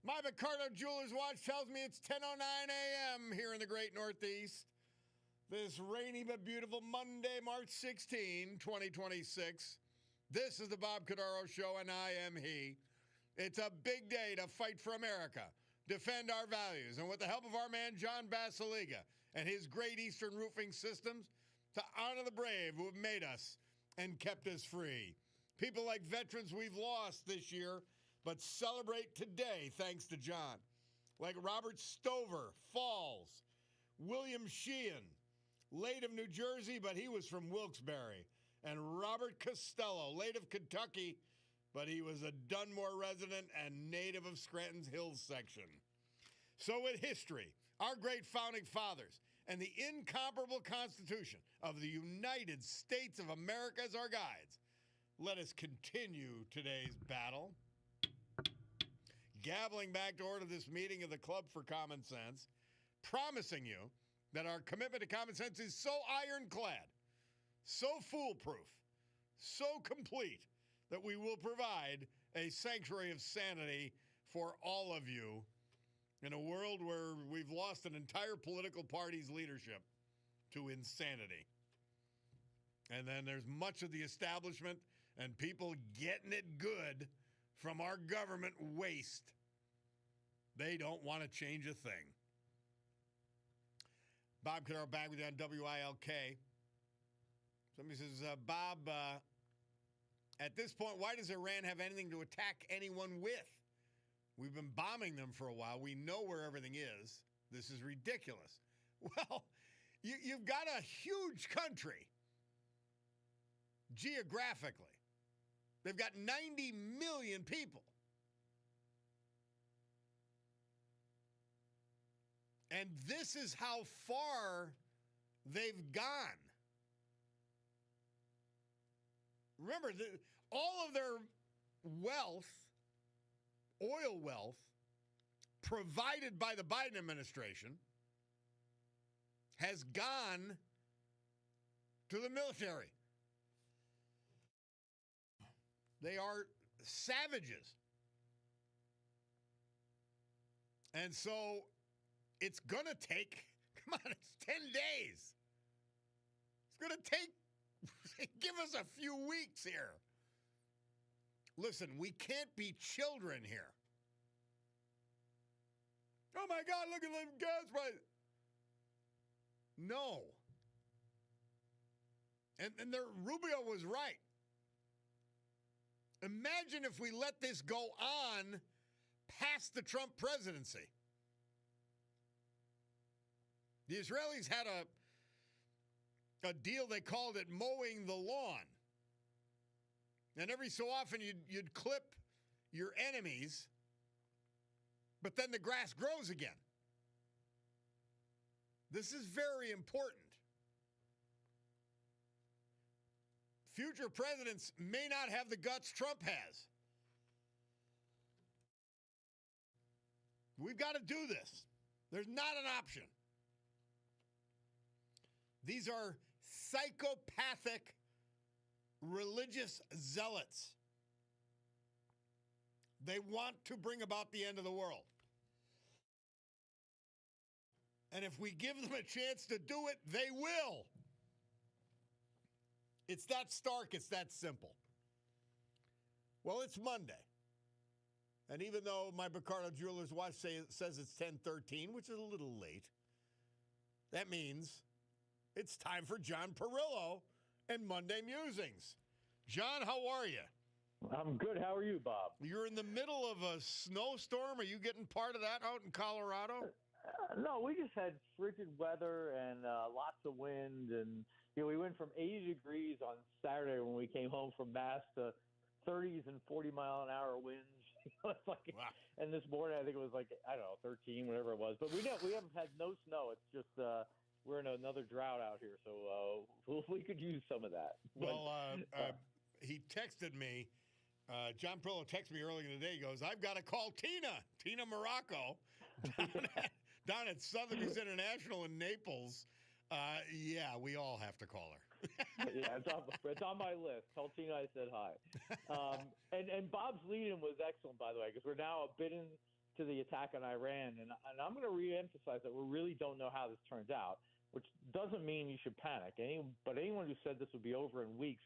My Cordaro Jeweler's watch tells me it's 10:09 a.m. here in the great Northeast. This rainy but beautiful Monday, March 16, 2026. This is the Bob Cordaro Show, and I am he. It's a big day to fight for America, defend our values, and with the help of our man John Basiliga and his Great Eastern Roofing Systems, to honor the brave who have made us and kept us free. People like veterans we've lost this year, but celebrate today thanks to John. Like Robert Stover, Falls, William Sheehan, late of New Jersey, but he was from Wilkes-Barre, and Robert Costello, late of Kentucky, but he was a Dunmore resident and native of Scranton's Hills section. So with history, our great founding fathers, and the incomparable Constitution of the United States of America as our guides, let us continue today's battle. Gaveling back to order this meeting of the Club for Common Sense, promising you that our commitment to common sense is so ironclad, so foolproof, so complete, that we will provide a sanctuary of sanity for all of you in a world where we've lost an entire political party's leadership to insanity. And then there's much of the establishment and people getting it good from our government waste. They don't want to change a thing. Bob Cordaro back with you on WILK. Somebody says, Bob, at this point, why does Iran have anything to attack anyone with? We've been bombing them for a while. We know where everything is. This is ridiculous. Well, you've got a huge country geographically. They've got 90 million people. And this is how far they've gone. Remember, all of their wealth, oil wealth, provided by the Biden administration, has gone to the military. They are savages. And so it's going to take, come on, it's 10 days. It's going to take, give us a few weeks here. Listen, we can't be children here. Oh my God, look at them gas prices. No. And Rubio was right. Imagine if we let this go on past the Trump presidency. The Israelis had a deal, they called it mowing the lawn. And every so often you'd clip your enemies, but then the grass grows again. This is very important. Future presidents may not have the guts Trump has. We've got to do this. There's not an option. These are psychopathic religious zealots. They want to bring about the end of the world. And if we give them a chance to do it, they will. It's that stark, it's that simple. Well, it's Monday. And even though my Cordaro Jeweler's watch says it's 10:13, which is a little late, that means it's time for John Perillo and Monday Musings. John, how are you? I'm good. How are you, Bob? You're in the middle of a snowstorm. Are you getting part of that out in Colorado? No, we just had frigid weather and lots of wind, and we went from 80 degrees on Saturday when we came home from Mass to 30s and 40-mile-an-hour winds. It's like, wow. And this morning I think it was like, I don't know, 13, whatever it was. But we haven't had no snow. It's just we're in another drought out here, so we could use some of that. Well, he texted me. John Perillo texted me earlier today. He goes, I've got to call Tina Morocco down at Sotheby's International in Naples. Yeah, we all have to call her. Yeah, it's on my list. Tell Tina I said hi. And Bob's lead-in was excellent, by the way, because we're now a bit into the attack on Iran, and I'm going to re-emphasize that we really don't know how this turns out, which doesn't mean you should panic. But anyone who said this would be over in weeks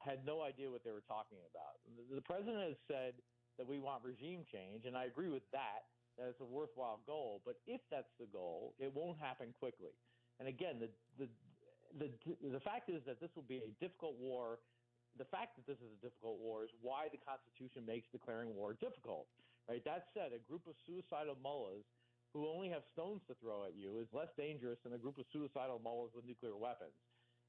had no idea what they were talking about. The president has said that we want regime change, and I agree with that it's a worthwhile goal. But if that's the goal, it won't happen quickly. And again, the fact is that this will be a difficult war. The fact that this is a difficult war is why the Constitution makes declaring war difficult. Right? That said, a group of suicidal mullahs who only have stones to throw at you is less dangerous than a group of suicidal mullahs with nuclear weapons.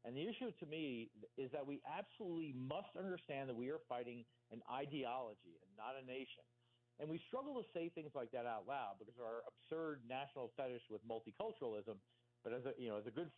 And the issue to me is that we absolutely must understand that we are fighting an ideology and not a nation. And we struggle to say things like that out loud because of our absurd national fetish with multiculturalism. But as a good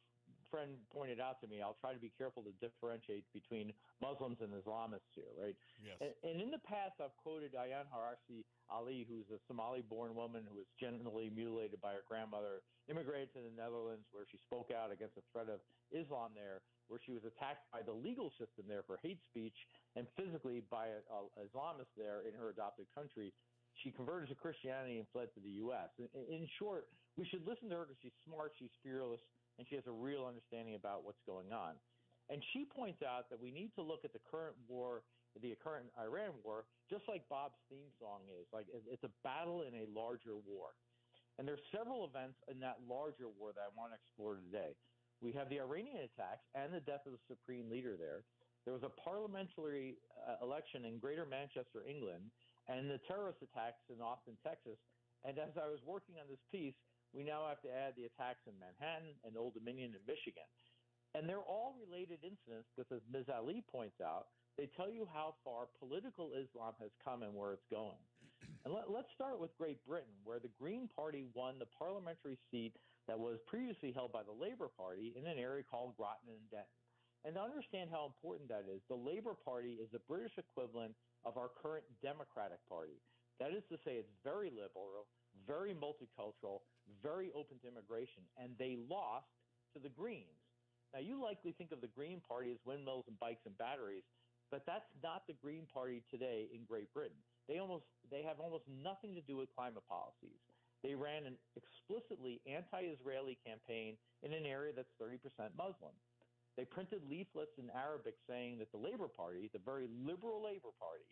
friend pointed out to me, I'll try to be careful to differentiate between Muslims and Islamists here, right? Yes. And in the past, I've quoted Ayaan Hirsi Ali, who's a Somali-born woman who was genitally mutilated by her grandmother, immigrated to the Netherlands, where she spoke out against the threat of Islam there, where she was attacked by the legal system there for hate speech and physically by an Islamist there in her adopted country. She converted to Christianity and fled to the U.S. In short, we should listen to her because she's smart, she's fearless, and she has a real understanding about what's going on. And she points out that we need to look at the current war, the current Iran war, just like Bob's theme song is. Like it's a battle in a larger war. And there's several events in that larger war that I want to explore today. We have the Iranian attacks and the death of the supreme leader there. There was a parliamentary election in Greater Manchester, England, and the terrorist attacks in Austin, Texas. And as I was working on this piece, we now have to add the attacks in Manhattan and Old Dominion in Michigan. And they're all related incidents because, as Ms. Ali points out, they tell you how far political Islam has come and where it's going. And let's start with Great Britain, where the Green Party won the parliamentary seat that was previously held by the Labour Party in an area called Groton and Denton. And to understand how important that is, the Labour Party is the British equivalent of our current Democratic Party. That is to say, it's very liberal, very multicultural, very open to immigration, and they lost to the Greens. Now, you likely think of the Green Party as windmills and bikes and batteries, but that's not the Green Party today in Great Britain. They have almost nothing to do with climate policies. They ran an explicitly anti-Israeli campaign in an area that's 30% Muslim. They printed leaflets in Arabic saying that the Labour Party, the very liberal Labour Party,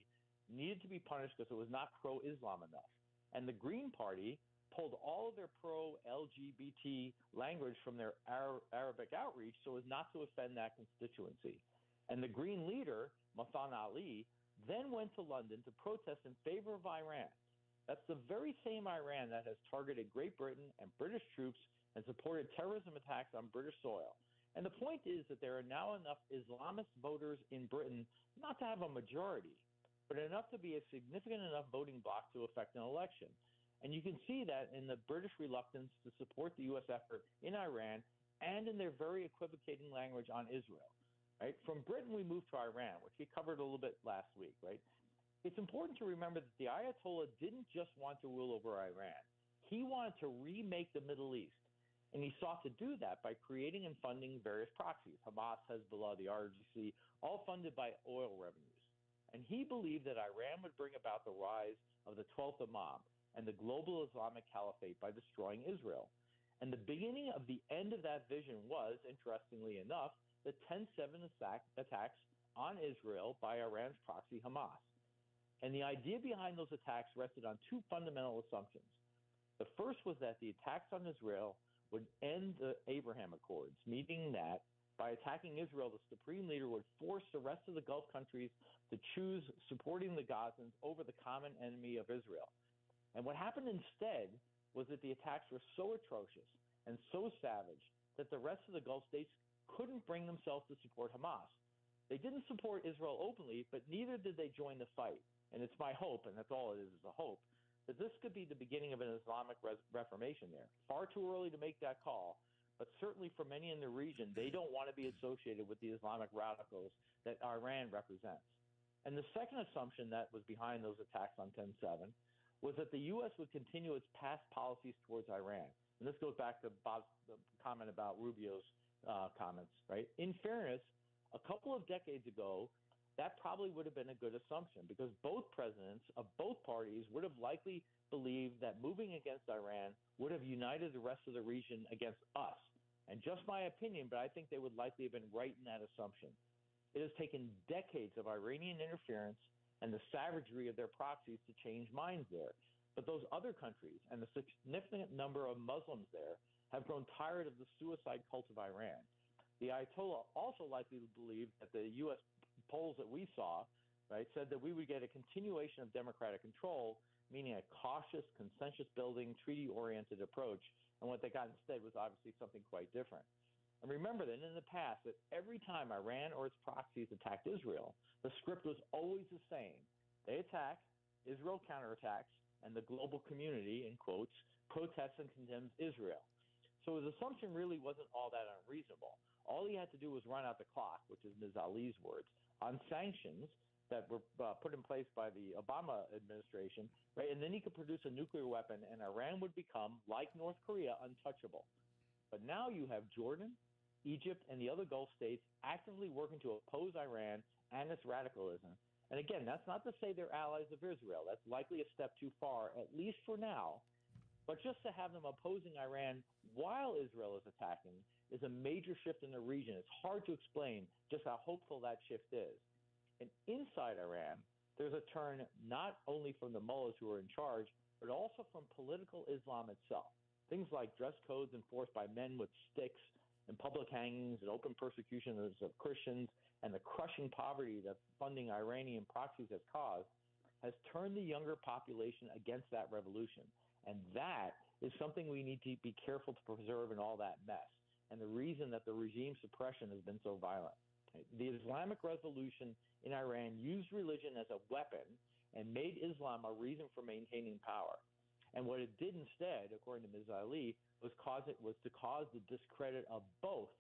needed to be punished because it was not pro-Islam enough. And the Green Party pulled all of their pro-LGBT language from their Arabic outreach so as not to offend that constituency. And the Green leader, Mathan Ali, then went to London to protest in favor of Iran. That's the very same Iran that has targeted Great Britain and British troops and supported terrorism attacks on British soil. And the point is that there are now enough Islamist voters in Britain not to have a majority, but enough to be a significant enough voting bloc to affect an election. And you can see that in the British reluctance to support the U.S. effort in Iran and in their very equivocating language on Israel. Right? From Britain, we moved to Iran, which we covered a little bit last week. Right? It's important to remember that the Ayatollah didn't just want to rule over Iran. He wanted to remake the Middle East. And he sought to do that by creating and funding various proxies, Hamas, Hezbollah, the RGC, all funded by oil revenues. And he believed that Iran would bring about the rise of the 12th Imam and the global Islamic Caliphate by destroying Israel. And the beginning of the end of that vision was, interestingly enough, the 10/7 attacks on Israel by Iran's proxy Hamas. And the idea behind those attacks rested on two fundamental assumptions. The first was that the attacks on Israel would end the Abraham Accords, meaning that by attacking Israel, the supreme leader would force the rest of the Gulf countries to choose supporting the Gazans over the common enemy of Israel. And what happened instead was that the attacks were so atrocious and so savage that the rest of the Gulf states couldn't bring themselves to support Hamas. They didn't support Israel openly, but neither did they join the fight. And it's my hope, and that's all it is a hope, that this could be the beginning of an Islamic reformation there. Far too early to make that call, but certainly for many in the region, they don't want to be associated with the Islamic radicals that Iran represents. And the second assumption that was behind those attacks on 10/7 was that the U.S. would continue its past policies towards Iran. And this goes back to Bob's comment about Rubio's comments, right? In fairness, a couple of decades ago, that probably would have been a good assumption because both presidents of both parties would have likely believed that moving against Iran would have united the rest of the region against us. And just my opinion, but I think they would likely have been right in that assumption. It has taken decades of Iranian interference and the savagery of their proxies to change minds there. But those other countries and the significant number of Muslims there have grown tired of the suicide cult of Iran. The Ayatollah also likely believed that the U.S. polls that we saw, right, said that we would get a continuation of democratic control, meaning a cautious, consensus-building, treaty-oriented approach. And what they got instead was obviously something quite different. And remember that in the past, that every time Iran or its proxies attacked Israel, the script was always the same. They attack, Israel counterattacks, and the global community, in quotes, protests and condemns Israel. So his assumption really wasn't all that unreasonable. All he had to do was run out the clock, which is Ms. Ali's words, on sanctions that were put in place by the Obama administration, right? And then he could produce a nuclear weapon, and Iran would become, like North Korea, untouchable. But now you have Jordan, Egypt, and the other Gulf states actively working to oppose Iran and its radicalism. And again, that's not to say they're allies of Israel. That's likely a step too far, at least for now. But just to have them opposing Iran while Israel is attacking is a major shift in the region. It's hard to explain just how hopeful that shift is. And inside Iran, there's a turn not only from the mullahs who are in charge, but also from political Islam itself. Things like dress codes enforced by men with sticks and public hangings and open persecution of Christians and the crushing poverty that funding Iranian proxies has caused has turned the younger population against that revolution. And that is something we need to be careful to preserve in all that mess, and the reason that the regime suppression has been so violent. The Islamic Revolution in Iran used religion as a weapon and made Islam a reason for maintaining power. And what it did instead, according to Ms. Ali, was to cause the discredit of both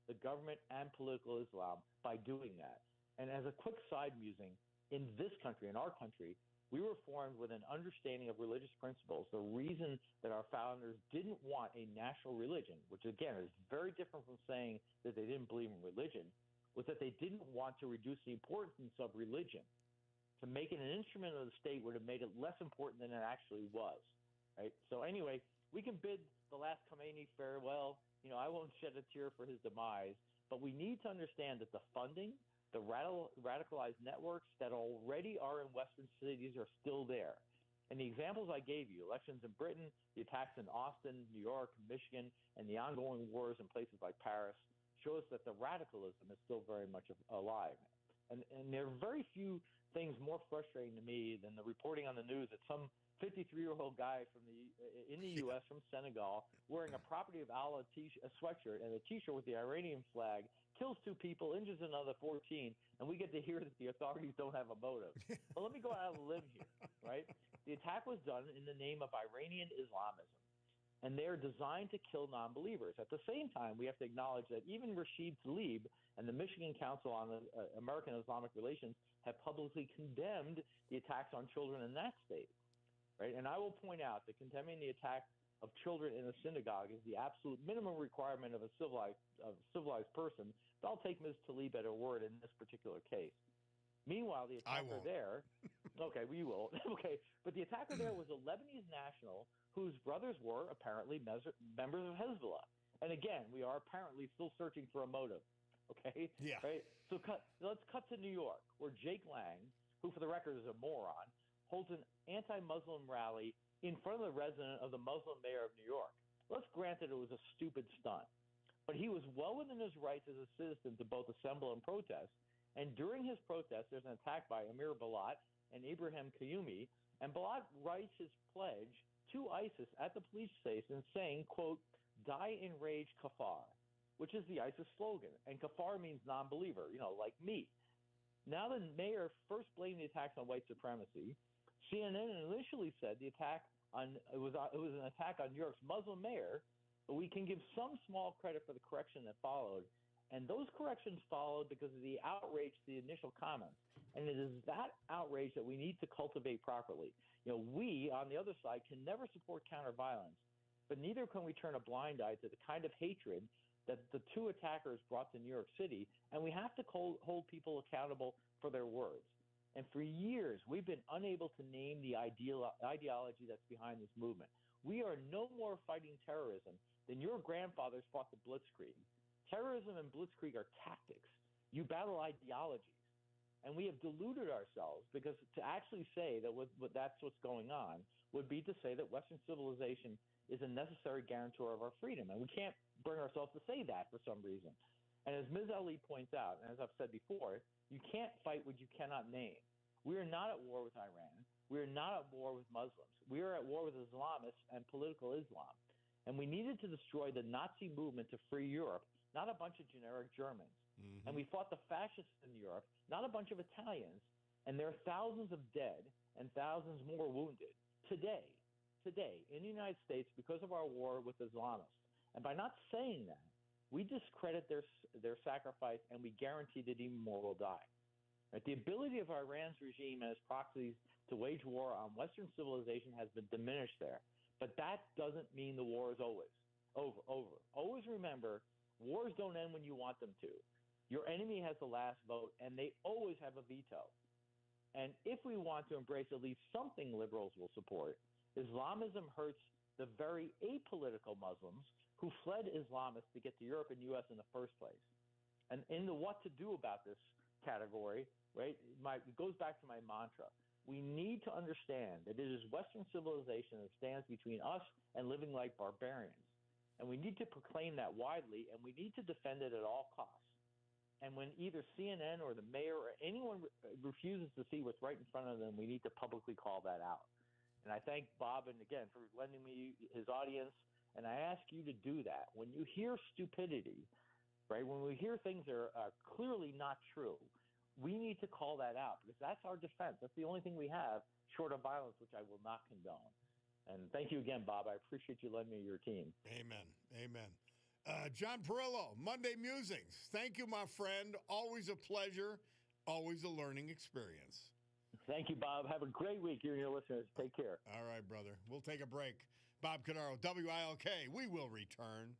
the government and political Islam by doing that. And as a quick side musing, in this country, in our country, we were formed with an understanding of religious principles. The reason that our founders didn't want a national religion, which again is very different from saying that they didn't believe in religion, was that they didn't want to reduce the importance of religion. To make it an instrument of the state would have made it less important than it actually was. Right? So anyway, we can bid the last Khomeini farewell. I won't shed a tear for his demise, but we need to understand that the funding, the radicalized networks that already are in Western cities are still there. And the examples I gave you, elections in Britain, the attacks in Austin, New York, Michigan, and the ongoing wars in places like Paris, show us that the radicalism is still very much alive. And there are very few things more frustrating to me than the reporting on the news that some 53-year-old guy in the U.S. from Senegal wearing a Property of Allah sweatshirt and a T-shirt with the Iranian flag kills 2 people, injures another 14, and we get to hear that the authorities don't have a motive. Well, let me go out on a limb here, right? The attack was done in the name of Iranian Islamism, and they're designed to kill non-believers. At the same time, we have to acknowledge that even Rashid Tlaib and the Michigan Council on American Islamic Relations have publicly condemned the attacks on children in that state. Right? And I will point out that condemning the attack of children in a synagogue is the absolute minimum requirement of a civilized person, but I'll take Ms. Tlaib at her word in this particular case. Meanwhile, the attacker there – okay, we will. Okay, but the attacker there was a Lebanese national whose brothers were apparently members of Hezbollah. And again, we are apparently still searching for a motive, okay? Yeah. Right? So let's cut to New York, where Jake Lang, who for the record is a moron, holds an anti-Muslim rally in front of the resident of the Muslim mayor of New York. Let's grant that it was a stupid stunt, but he was well within his rights as a citizen to both assemble and protest. And during his protest, there's an attack by Amir Balat and Ibrahim Qayyumi, and Balat writes his pledge to ISIS at the police station saying, quote, "Die in rage, kafar," which is the ISIS slogan. And kafar means non-believer, like me. Now the mayor first blamed the attacks on white supremacy. CNN initially said it was an attack on New York's Muslim mayor, but we can give some small credit for the correction that followed. And those corrections followed because of the outrage to the initial comments. And it is that outrage that we need to cultivate properly. We, on the other side, can never support counter-violence, but neither can we turn a blind eye to the kind of hatred that the two attackers brought to New York City, and we have to hold people accountable for their words. And for years, we've been unable to name the ideology that's behind this movement. We are no more fighting terrorism than your grandfathers fought the Blitzkrieg. Terrorism and Blitzkrieg are tactics. You battle ideologies. And we have deluded ourselves, because to actually say that that's what's going on would be to say that Western civilization is a necessary guarantor of our freedom. And we can't bring ourselves to say that for some reason. And as Ms. Ali points out, and as I've said before, you can't fight what you cannot name. We are not at war with Iran. We are not at war with Muslims. We are at war with Islamists and political Islam. And we needed to destroy the Nazi movement to free Europe, not a bunch of generic Germans. Mm-hmm. And we fought the fascists in Europe, not a bunch of Italians. And there are thousands of dead and thousands more wounded today in the United States because of our war with Islamists. And by not saying that, we discredit their sacrifice, and we guarantee that even more will die. Right? The ability of Iran's regime and its proxies to wage war on Western civilization has been diminished there. But that doesn't mean the war is always over. Always remember, wars don't end when you want them to. Your enemy has the last vote, and they always have a veto. And if we want to embrace at least something liberals will support, Islamism hurts the very apolitical Muslims who fled Islamists to get to Europe and U.S. in the first place. And in the what to do about this category, right, it goes back to my mantra. We need to understand that it is Western civilization that stands between us and living like barbarians. And we need to proclaim that widely, and we need to defend it at all costs. And when either CNN or the mayor or anyone refuses to see what's right in front of them, we need to publicly call that out. And I thank Bob, and again, for lending me his audience. And I ask you to do that. When you hear stupidity, right, when we hear things that are clearly not true, we need to call that out, because that's our defense. That's the only thing we have short of violence, which I will not condone. And thank you again, Bob. I appreciate you lending me your team. Amen. John Perillo, Monday Musings. Thank you, my friend. Always a pleasure. Always a learning experience. Thank you, Bob. Have a great week, you and your listeners. Take care. All right, brother. We'll take a break. Bob Cordaro, WILK. We will return.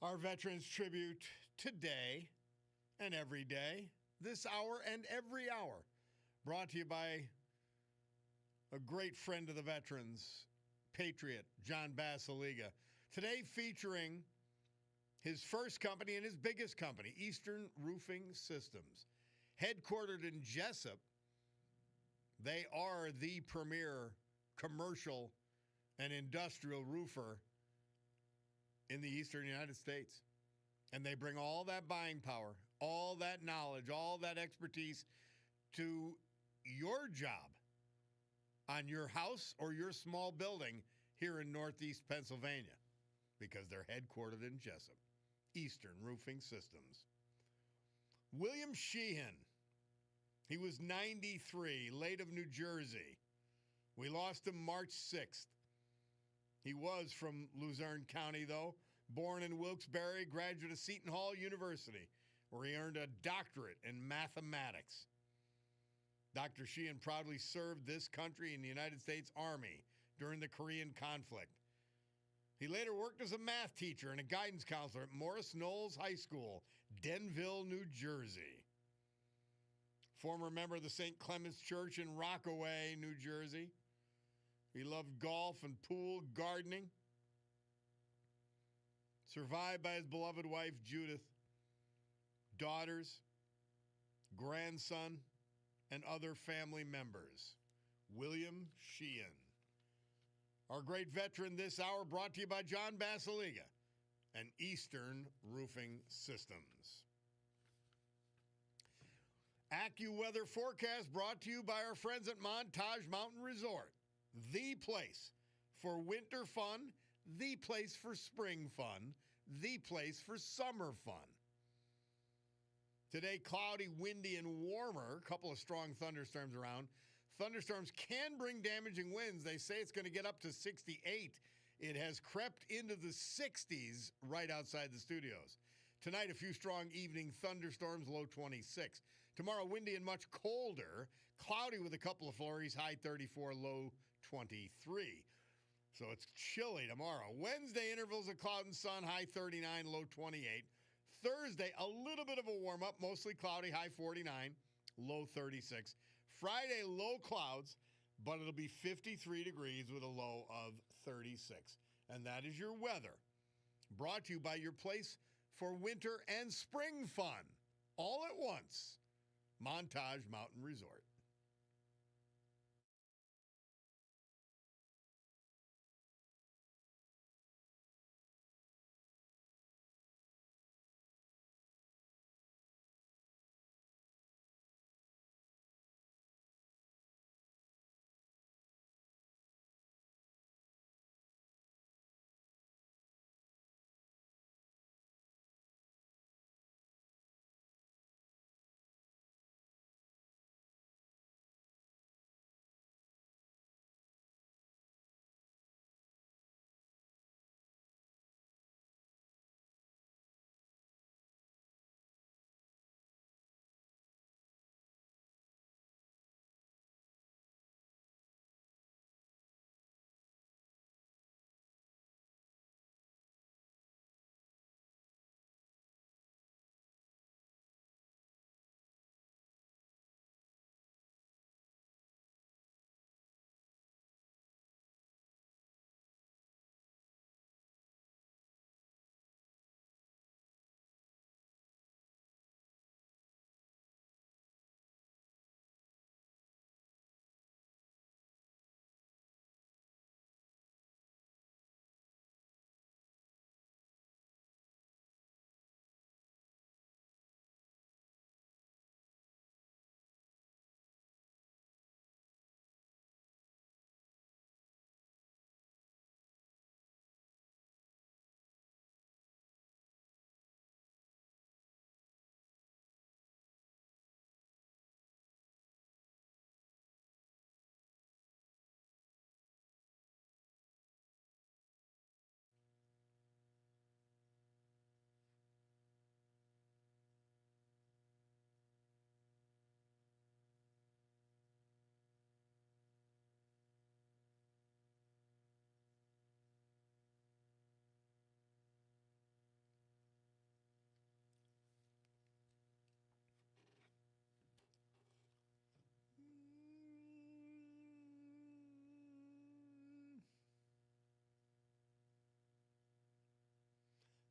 Our Veterans Tribute today and every day, this hour and every hour, brought to you by a great friend of the veterans, Patriot John Basiliga. Today featuring his first company and his biggest company, Eastern Roofing Systems. Headquartered in Jessup, they are the premier commercial and industrial roofer in the eastern United States. And they bring all that buying power, all that knowledge, all that expertise to your job on your house or your small building here in Northeast Pennsylvania, because they're headquartered in Jessup. Eastern Roofing Systems. William Sheehan. He was 93, late of New Jersey. We lost him March 6th. He was from Luzerne County, though. Born in Wilkes-Barre, graduate of Seton Hall University, where he earned a doctorate in mathematics. Dr. Sheehan proudly served this country in the United States Army during the Korean conflict. He later worked as a math teacher and a guidance counselor at Morris Knowles High School, Denville, New Jersey. Former member of the St. Clement's Church in Rockaway, New Jersey. He loved golf and pool, gardening. Survived by his beloved wife, Judith, daughters, grandson, and other family members. William Sheehan. Our great veteran this hour, brought to you by John Basiliga and Eastern Roofing Systems. AccuWeather forecast brought to you by our friends at Montage Mountain Resort. The place for winter fun, the place for spring fun, the place for summer fun. Today, cloudy, windy, and warmer. A couple of strong thunderstorms around. Thunderstorms can bring damaging winds. They say it's going to get up to 68. It has crept into the 60s right outside the studios. Tonight, a few strong evening thunderstorms, low 26. Tomorrow, windy and much colder. Cloudy with a couple of flurries, high 34, low 23. So it's chilly tomorrow. Wednesday, intervals of cloud and sun, high 39, low 28. Thursday, a little bit of a warm-up, mostly cloudy, high 49, low 36. Friday, low clouds, but it'll be 53 degrees with a low of 36. And that is your weather. Brought to you by your place for winter and spring fun, all at once. Montage Mountain Resort.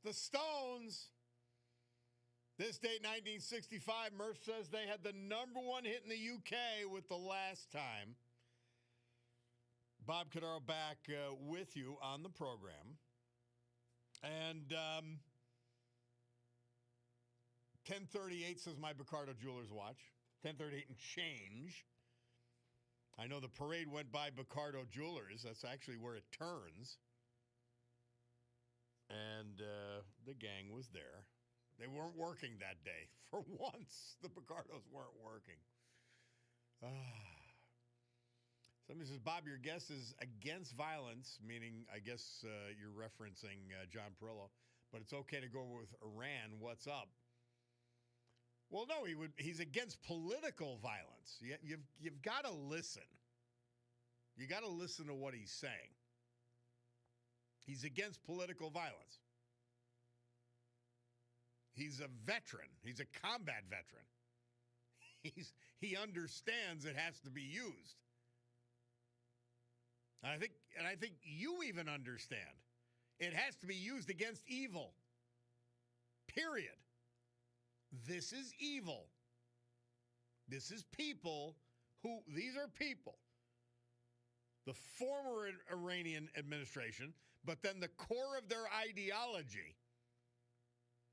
The Stones. This date, 1965, Murph says they had the number one hit in the UK with The Last Time. Bob Cordaro back with you on the program. And 10:38 says my Bacardo Jewelers watch. 10:38 and change. I know the parade went by Bacardo Jewelers. That's actually where it turns. And the gang was there. They weren't working that day. For once, the Bacardos weren't working. Somebody says, Bob, your guest is against violence, meaning I guess you're referencing John Perillo, but it's okay to go with Iran. What's up? Well, no, he's against political violence. You've got to listen. You got to listen to what he's saying. He's against political violence. He's a veteran. He's a combat veteran. He understands it has to be used. And I think you even understand it has to be used against evil. Period. This is evil. This is people these are people. The former Iranian administration, but then the core of their ideology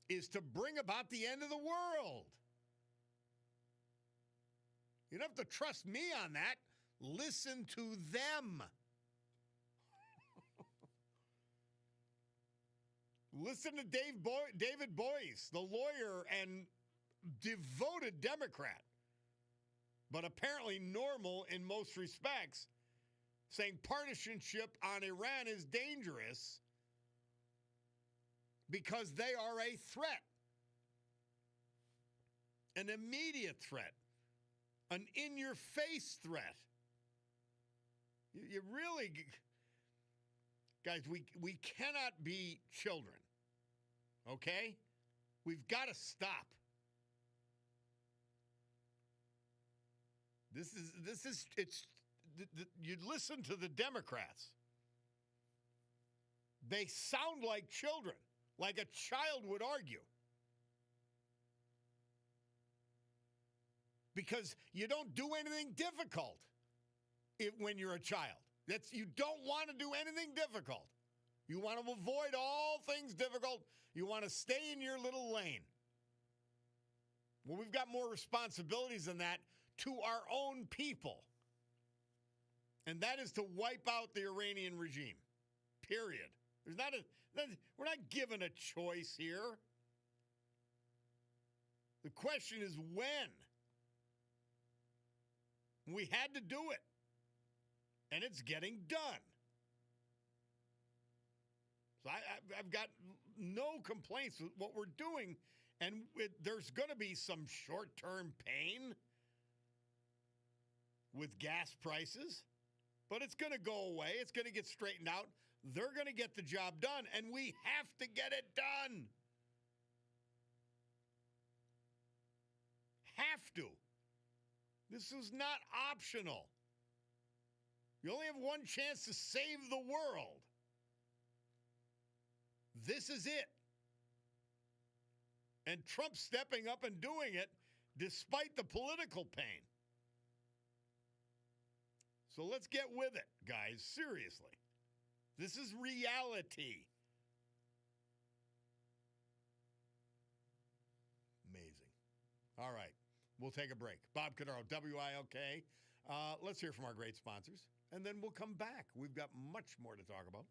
is to bring about the end of the world. You don't have to trust me on that. Listen to them. Listen to David Boyce, the lawyer and devoted Democrat, but apparently normal in most respects, saying partisanship on Iran is dangerous because they are a threat, an immediate threat, an in-your-face threat. You really, guys, we cannot be children, okay? We've got to stop. You listen to the Democrats. They sound like children, like a child would argue. Because you don't do anything difficult when you're a child. You don't want to do anything difficult. You want to avoid all things difficult. You want to stay in your little lane. Well, we've got more responsibilities than that to our own people. And that is to wipe out the Iranian regime. Period. We're not given a choice here. The question is when. We had to do it. And it's getting done. So I've got no complaints with what we're doing. And there's going to be some short-term pain with gas prices. But it's going to go away. It's going to get straightened out. They're going to get the job done. And we have to get it done. Have to. This is not optional. You only have one chance to save the world. This is it. And Trump stepping up and doing it despite the political pain. So let's get with it, guys. Seriously. This is reality. Amazing. All right. We'll take a break. Bob Cordaro, WILK. Let's hear from our great sponsors, and then we'll come back. We've got much more to talk about.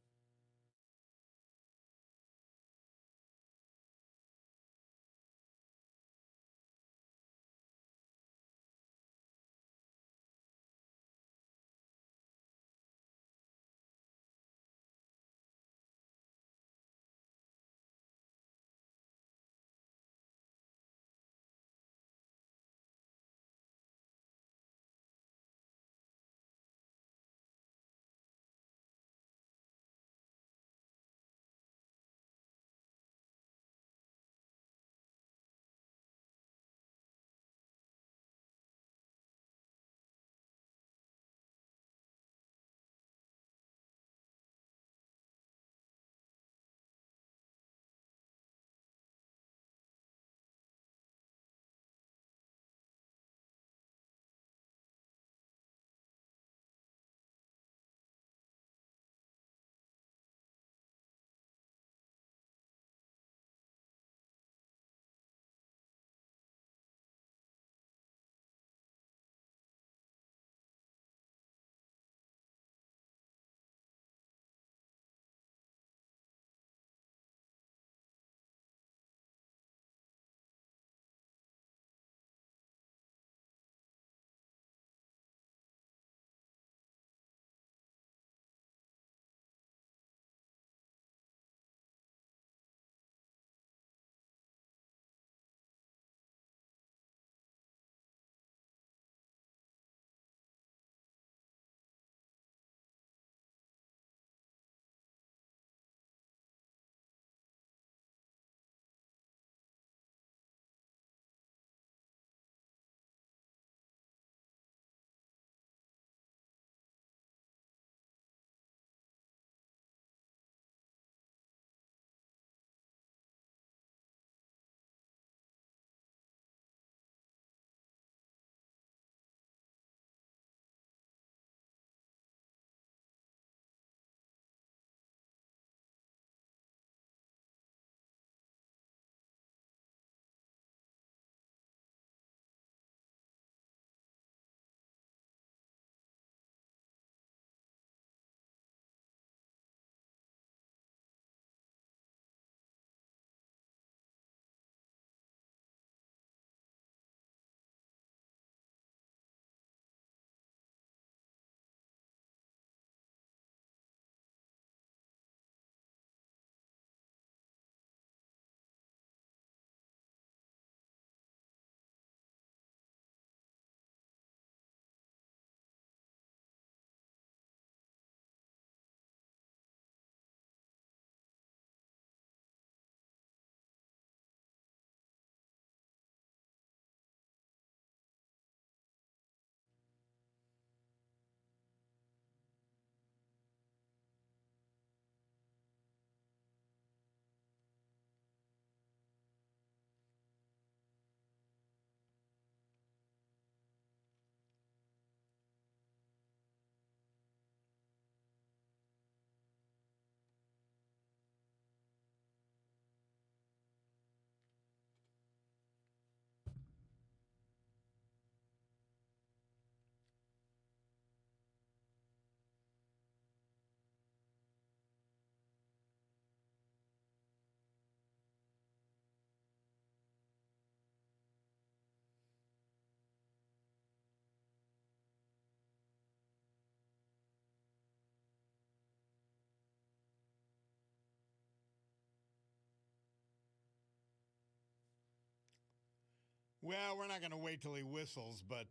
Well, we're not going to wait till he whistles, but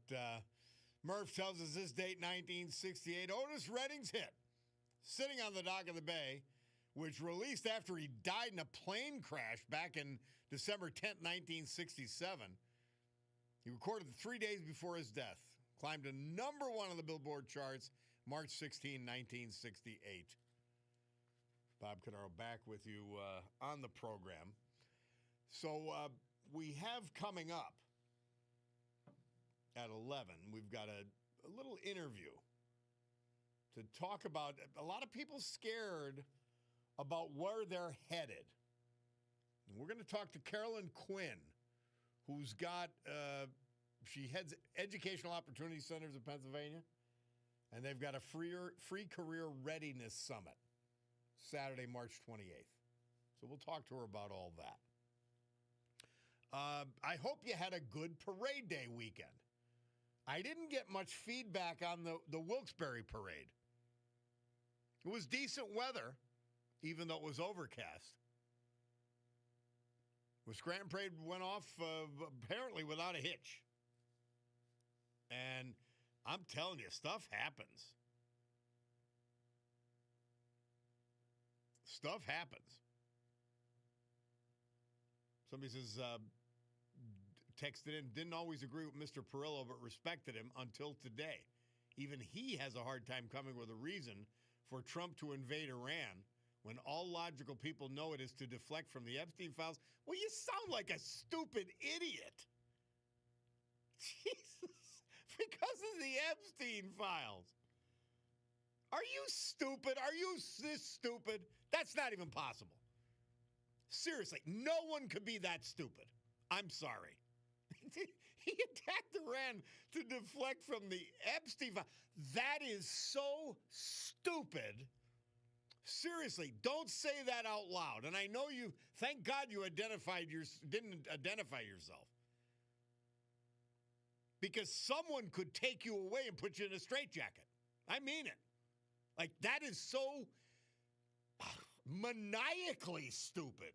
Murph tells us this date, 1968, Otis Redding's hit, Sitting on the Dock of the Bay, which released after he died in a plane crash back in December 10th, 1967. He recorded it 3 days before his death. Climbed to number 1 on the Billboard charts, March 16, 1968. Bob Cordaro back with you on the program. So we have coming up at 11, we've got a little interview to talk about a lot of people scared about where they're headed. And we're going to talk to Carolyn Quinn, who's got, she heads Educational Opportunity Centers of Pennsylvania, and they've got a free career readiness summit Saturday, March 28th. So we'll talk to her about all that. I hope you had a good parade day weekend. I didn't get much feedback on the Wilkes-Barre parade. It was decent weather, even though it was overcast. The Scranton Parade went off apparently without a hitch. And I'm telling you, stuff happens. Stuff happens. Somebody says, texted in, didn't always agree with Mr. Perillo, but respected him until today. Even he has a hard time coming with a reason for Trump to invade Iran when all logical people know it is to deflect from the Epstein files. Well, you sound like a stupid idiot. Jesus. Because of the Epstein files. Are you stupid? Are you this stupid? That's not even possible. Seriously, no one could be that stupid. I'm sorry. He attacked Iran to deflect from the Epstein file. That is so stupid. Seriously, don't say that out loud. And I know you, thank God you didn't identify yourself. Because someone could take you away and put you in a straitjacket. I mean it. Like, that is so maniacally stupid.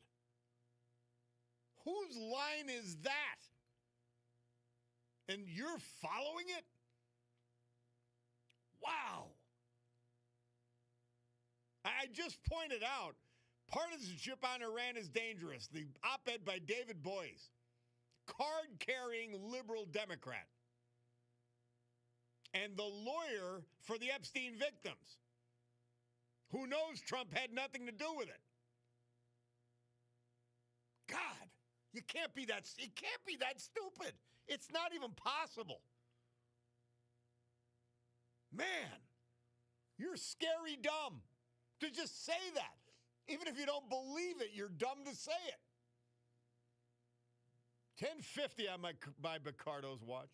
Whose line is that? And you're following it? Wow. I just pointed out, partisanship on Iran is dangerous. The op-ed by David Boies, card-carrying liberal Democrat, and the lawyer for the Epstein victims, who knows Trump had nothing to do with it. God, it can't be that stupid. It's not even possible. Man, you're scary dumb to just say that. Even if you don't believe it, you're dumb to say it. 10:50 on my Picardo's watch.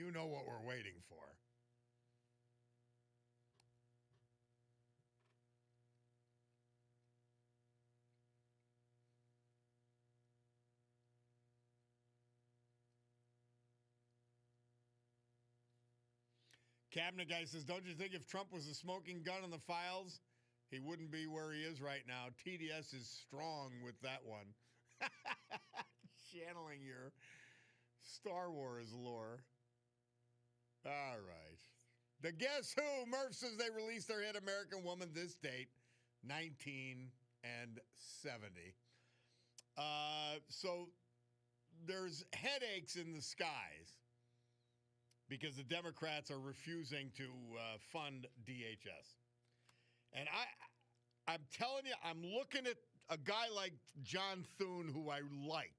You know what we're waiting for. Cabinet guy says, don't you think if Trump was a smoking gun in the files, he wouldn't be where he is right now? TDS is strong with that one. Channeling your Star Wars lore. All right. The Guess Who? Murph says they released their hit American Woman this date, 1970. So there's headaches in the skies because the Democrats are refusing to fund DHS. And I'm telling you, I'm looking at a guy like John Thune, who I like.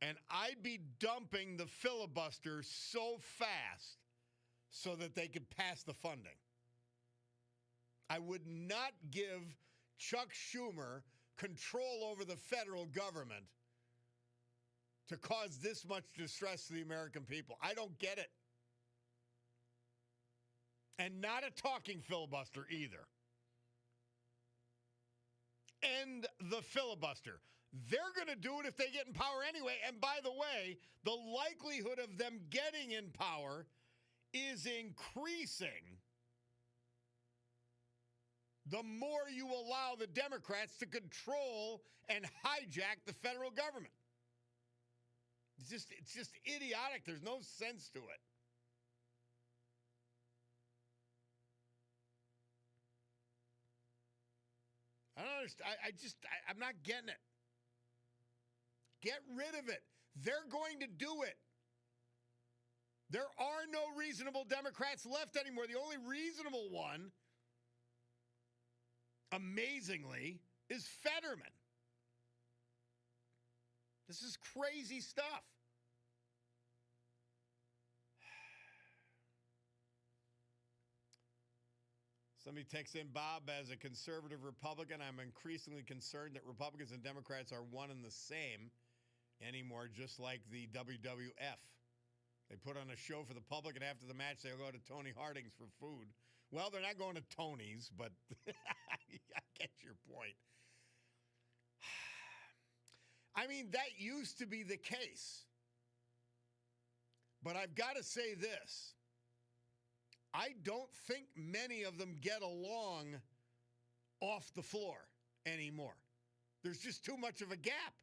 And I'd be dumping the filibuster so fast so that they could pass the funding. I would not give Chuck Schumer control over the federal government to cause this much distress to the American people. I don't get it. And not a talking filibuster either. End the filibuster. They're going to do it if they get in power anyway. And by the way, the likelihood of them getting in power is increasing the more you allow the Democrats to control and hijack the federal government. It's just idiotic. There's no sense to it. I don't understand. I'm not getting it. Get rid of it. They're going to do it. There are no reasonable Democrats left anymore. The only reasonable one, amazingly, is Fetterman. This is crazy stuff. Somebody texts in, Bob, as a conservative Republican, I'm increasingly concerned that Republicans and Democrats are one and the same anymore, just like the WWF. They put on a show for the public, and after the match, they'll go to Tony Harding's for food. Well, they're not going to Tony's, but I get your point. I mean, that used to be the case. But I've got to say this. I don't think many of them get along off the floor anymore. There's just too much of a gap.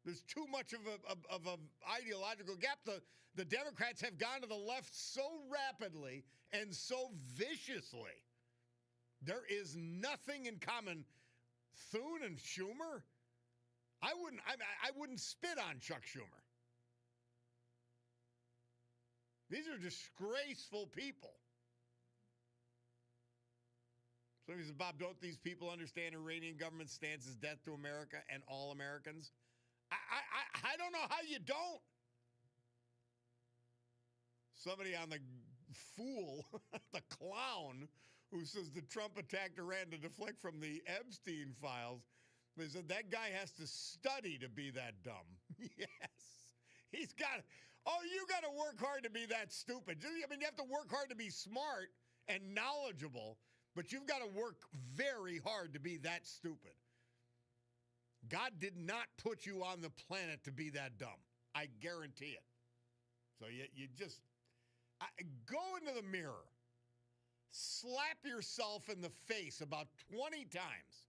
There's too much of an ideological gap. The Democrats have gone to the left so rapidly and so viciously. There is nothing in common. Thune and Schumer, I wouldn't spit on Chuck Schumer. These are disgraceful people. So he says, Bob, don't these people understand Iranian government stance is death to America and all Americans? I don't know how you don't. Somebody on the fool, the clown, who says the Trump attacked Iran to deflect from the Epstein files. They said that guy has to study to be that dumb. Yes. He's got, you got to work hard to be that stupid. I mean, you have to work hard to be smart and knowledgeable, but you've got to work very hard to be that stupid. God did not put you on the planet to be that dumb. I guarantee it. So you just go into the mirror, slap yourself in the face about 20 times,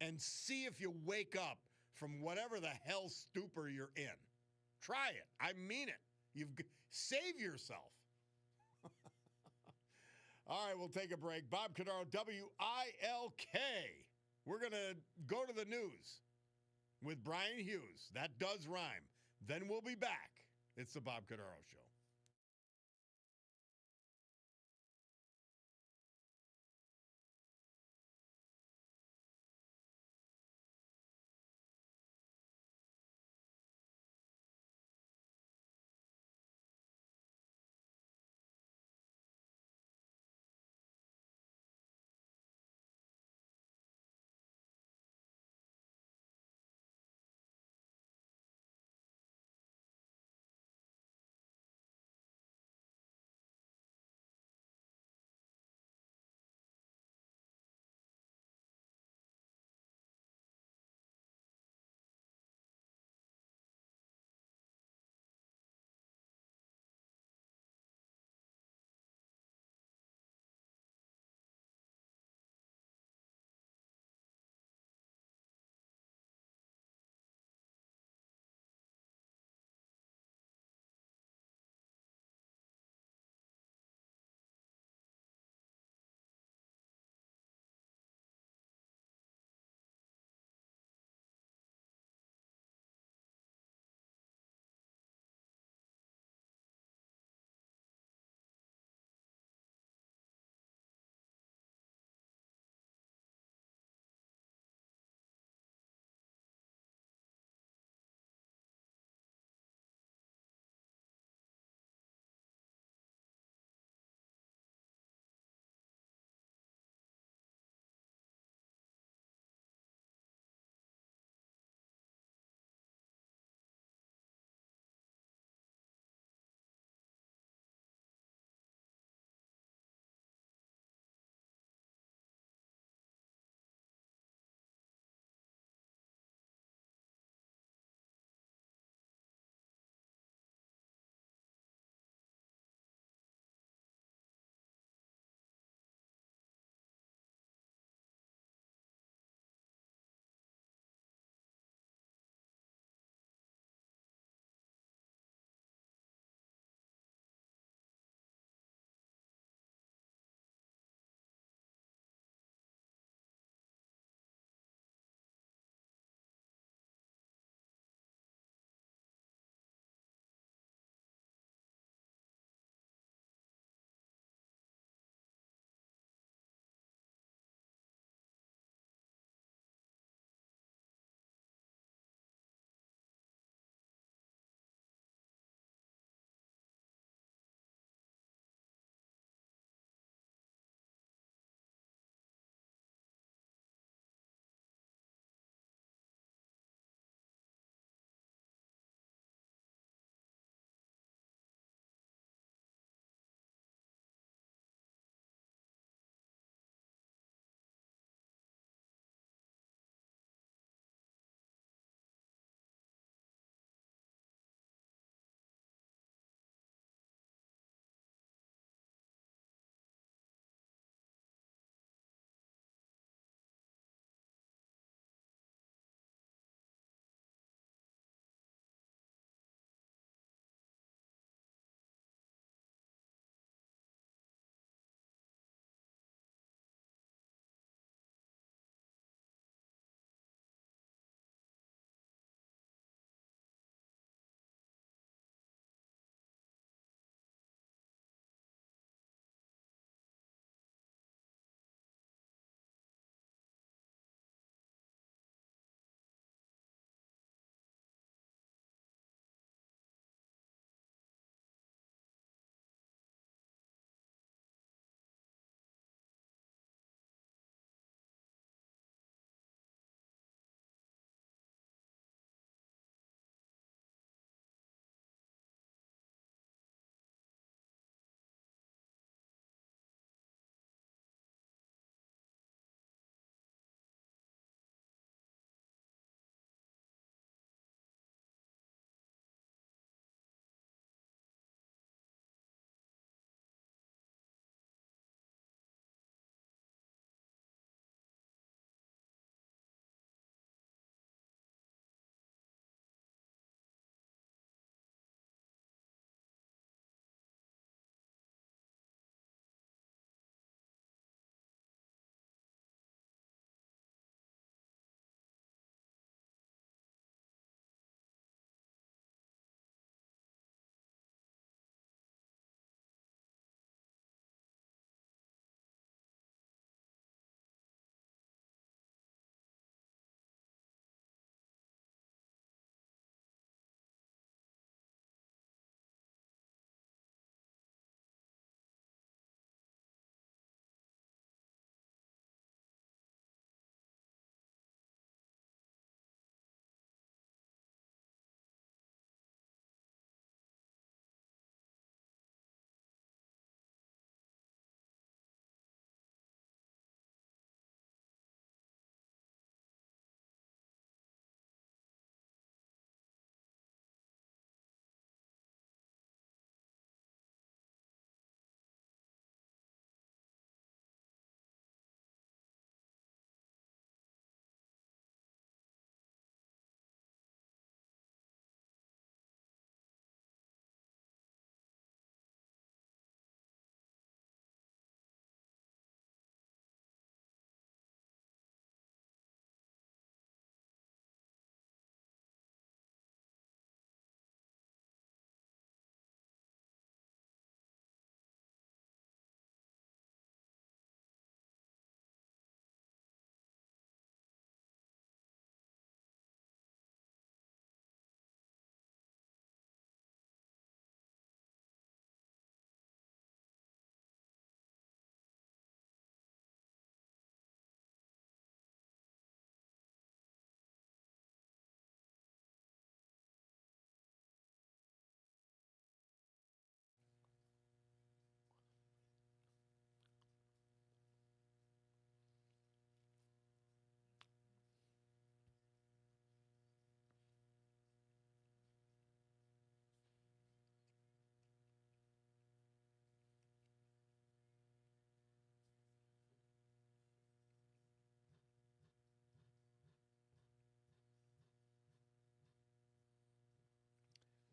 and see if you wake up from whatever the hell stupor you're in. Try it. I mean it. Save yourself. All right, we'll take a break. Bob Cordaro, WILK. We're going to go to the news with Brian Hughes. That does rhyme. Then we'll be back. It's the Bob Cordaro Show.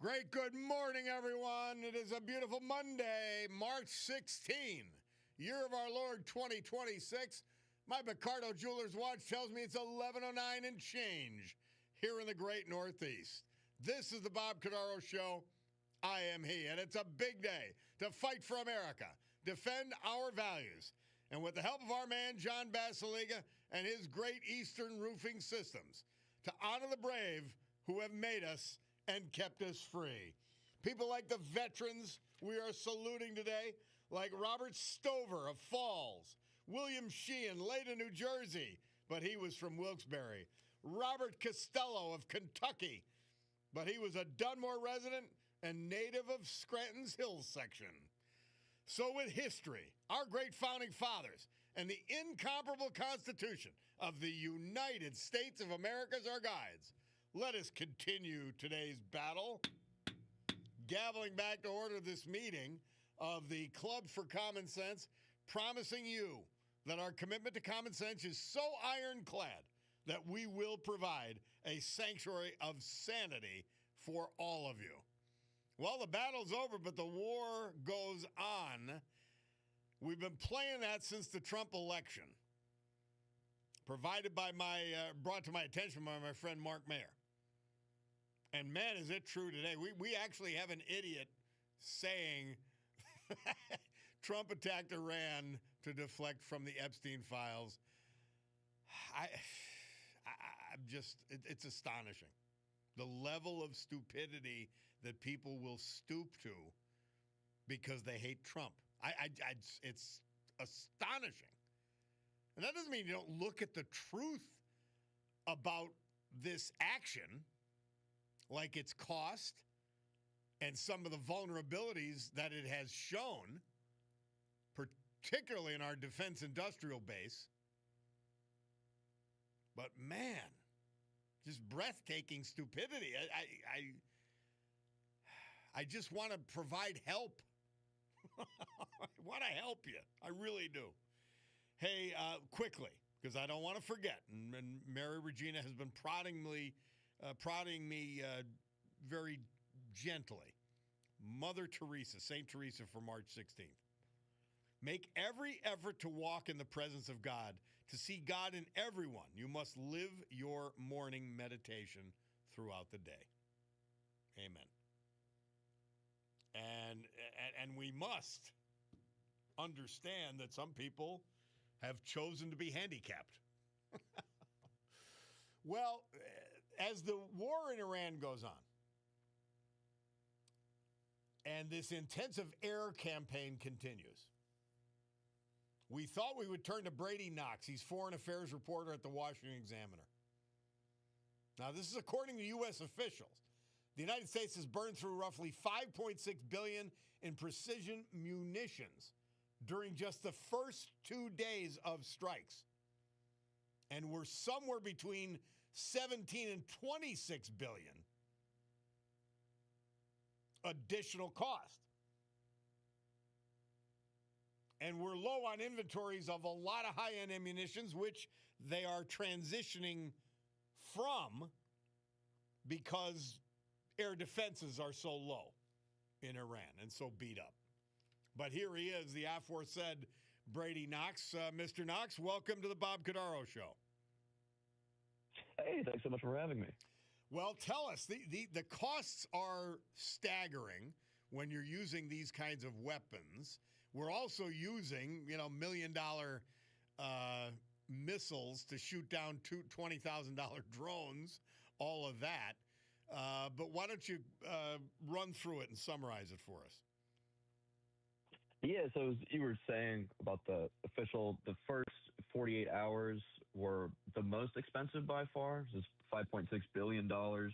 Great good morning, everyone. It is a beautiful Monday, March 16, year of our Lord 2026. My Picardo Jewelers watch tells me it's 11:09 and change here in the great Northeast. This is the Bob Cordaro Show. I am he, and it's a big day to fight for America, defend our values, and with the help of our man, John Basiliga, and his great Eastern Roofing Systems, to honor the brave who have made us and kept us free. People like the veterans we are saluting today, like Robert Stover of Falls, William Sheehan, Leyden, New Jersey, but he was from Wilkes-Barre, Robert Costello of Kentucky, but he was a Dunmore resident and native of Scranton's Hills section. So with history, our great founding fathers, and the incomparable Constitution of the United States of America as our guides, let us continue today's battle. Gaveling back to order this meeting of the Club for Common Sense, promising you that our commitment to common sense is so ironclad that we will provide a sanctuary of sanity for all of you. Well, the battle's over, but the war goes on. We've been playing that since the Trump election, brought to my attention by my friend Mark Mayer. And man, is it true today. We actually have an idiot saying Trump attacked Iran to deflect from the Epstein files. It's astonishing. The level of stupidity that people will stoop to because they hate Trump. It's astonishing. And that doesn't mean you don't look at the truth about this action, like its cost and some of the vulnerabilities that it has shown, particularly in our defense industrial base. But man, just breathtaking stupidity. I just want to provide help. I want to help you. I really do. Hey, quickly, because I don't want to forget, and Mary Regina has been prodding me very gently. Mother Teresa, St. Teresa for March 16th. Make every effort to walk in the presence of God, to see God in everyone. You must live your morning meditation throughout the day. Amen. And we must understand that some people have chosen to be handicapped. Well, as the war in Iran goes on, and this intensive air campaign continues, we thought we would turn to Brady Knox. He's foreign affairs reporter at the Washington Examiner. Now, this is according to U.S. officials. The United States has burned through roughly $5.6 billion in precision munitions during just the first 2 days of strikes. And we're somewhere between 17 and 26 billion additional cost. And we're low on inventories of a lot of high-end ammunitions, which they are transitioning from because air defenses are so low in Iran and so beat up. But here he is, the aforesaid Brady Knox. Mr. Knox, welcome to the Bob Cordaro Show. Hey, thanks so much for having me. Well, tell us, the costs are staggering when you're using these kinds of weapons. We're also using, $1 million missiles to shoot down $20,000 drones, all of that. But why don't you run through it and summarize it for us? Yeah, so as you were saying about the first 48 hours were the most expensive by far. This is $5.6 billion. But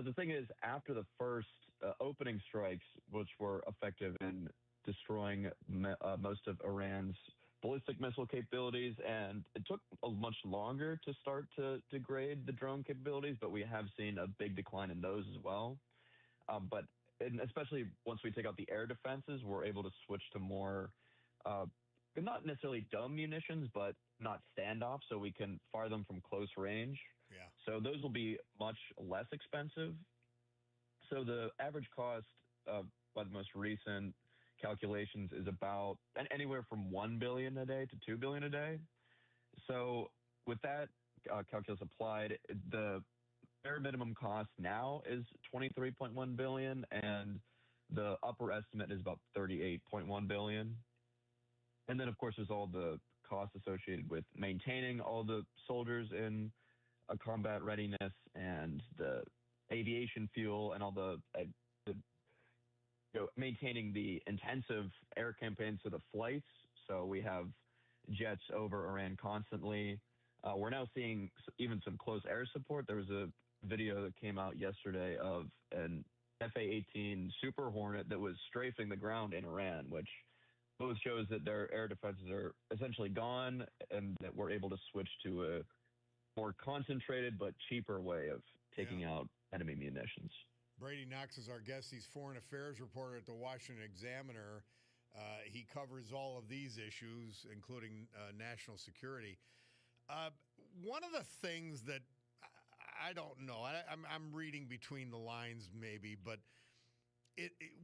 the thing is, after the first opening strikes, which were effective in destroying most of Iran's ballistic missile capabilities, and it took much longer to start to degrade the drone capabilities, but we have seen a big decline in those as well. And especially once we take out the air defenses, we're able to switch to more not necessarily dumb munitions, but not standoff, so we can fire them from close range. Yeah. So those will be much less expensive. So the average cost by the most recent calculations is about anywhere from 1 billion a day to 2 billion a day. So with that calculus applied, the bare minimum cost now is 23.1 billion, and the upper estimate is about 38.1 billion. And then, of course, there's all the costs associated with maintaining all the soldiers in a combat readiness, and the aviation fuel, and all the maintaining the intensive air campaigns for the flights. So we have jets over Iran constantly. We're now seeing even some close air support. There was a video that came out yesterday of an FA-18 Super Hornet that was strafing the ground in Iran, which both shows that their air defenses are essentially gone, and that we're able to switch to a more concentrated but cheaper way of taking out enemy munitions. Brady Knox is our guest. He's foreign affairs reporter at the Washington Examiner. He covers all of these issues, including national security. One of the things that I don't know, I'm reading between the lines maybe, but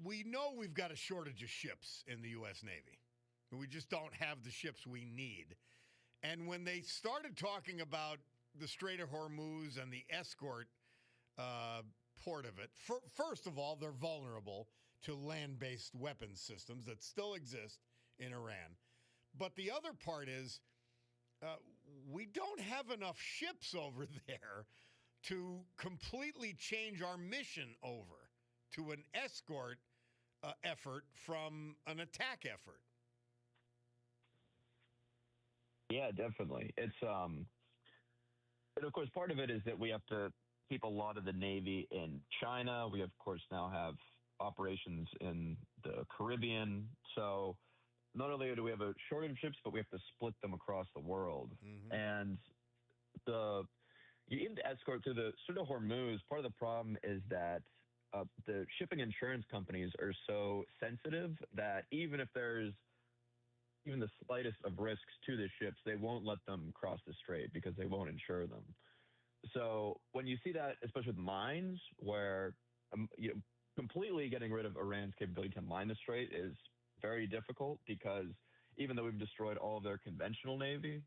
we know we've got a shortage of ships in the U.S. Navy. We just don't have the ships we need. And when they started talking about the Strait of Hormuz and the escort port of it, first of all, they're vulnerable to land-based weapons systems that still exist in Iran. But the other part is we don't have enough ships over there to completely change our mission over to an escort effort from an attack effort. Yeah, definitely. It's and of course, part of it is that we have to keep a lot of the Navy in China. We, of course, now have operations in the Caribbean. So not only do we have a shortage of ships, but we have to split them across the world. Mm-hmm. And you even escort through the Strait of Hormuz. Part of the problem is that the shipping insurance companies are so sensitive that even if there's even the slightest of risks to the ships, they won't let them cross the strait because they won't insure them. So when you see that, especially with mines, where completely getting rid of Iran's capability to mine the strait is very difficult, because even though we've destroyed all of their conventional navy,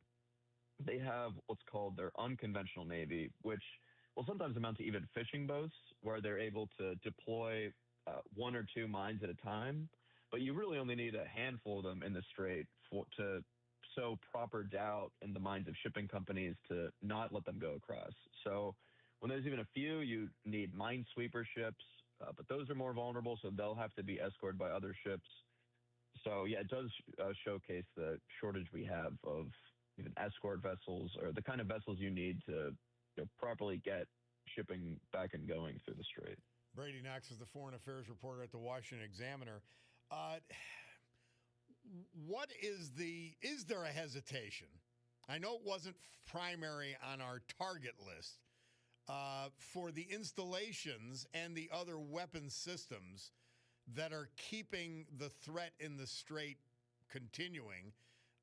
they have what's called their unconventional navy, which will sometimes amount to even fishing boats, where they're able to deploy one or two mines at a time. But you really only need a handful of them in the strait to sow proper doubt in the minds of shipping companies to not let them go across. So when there's even a few, you need minesweeper ships, but those are more vulnerable, so they'll have to be escorted by other ships. So yeah, it does showcase the shortage we have of even escort vessels, or the kind of vessels you need to properly get shipping back and going through the strait. Brady Knox is the foreign affairs reporter at the Washington Examiner. Is there a hesitation? I know it wasn't primary on our target list for the installations and the other weapon systems that are keeping the threat in the strait continuing.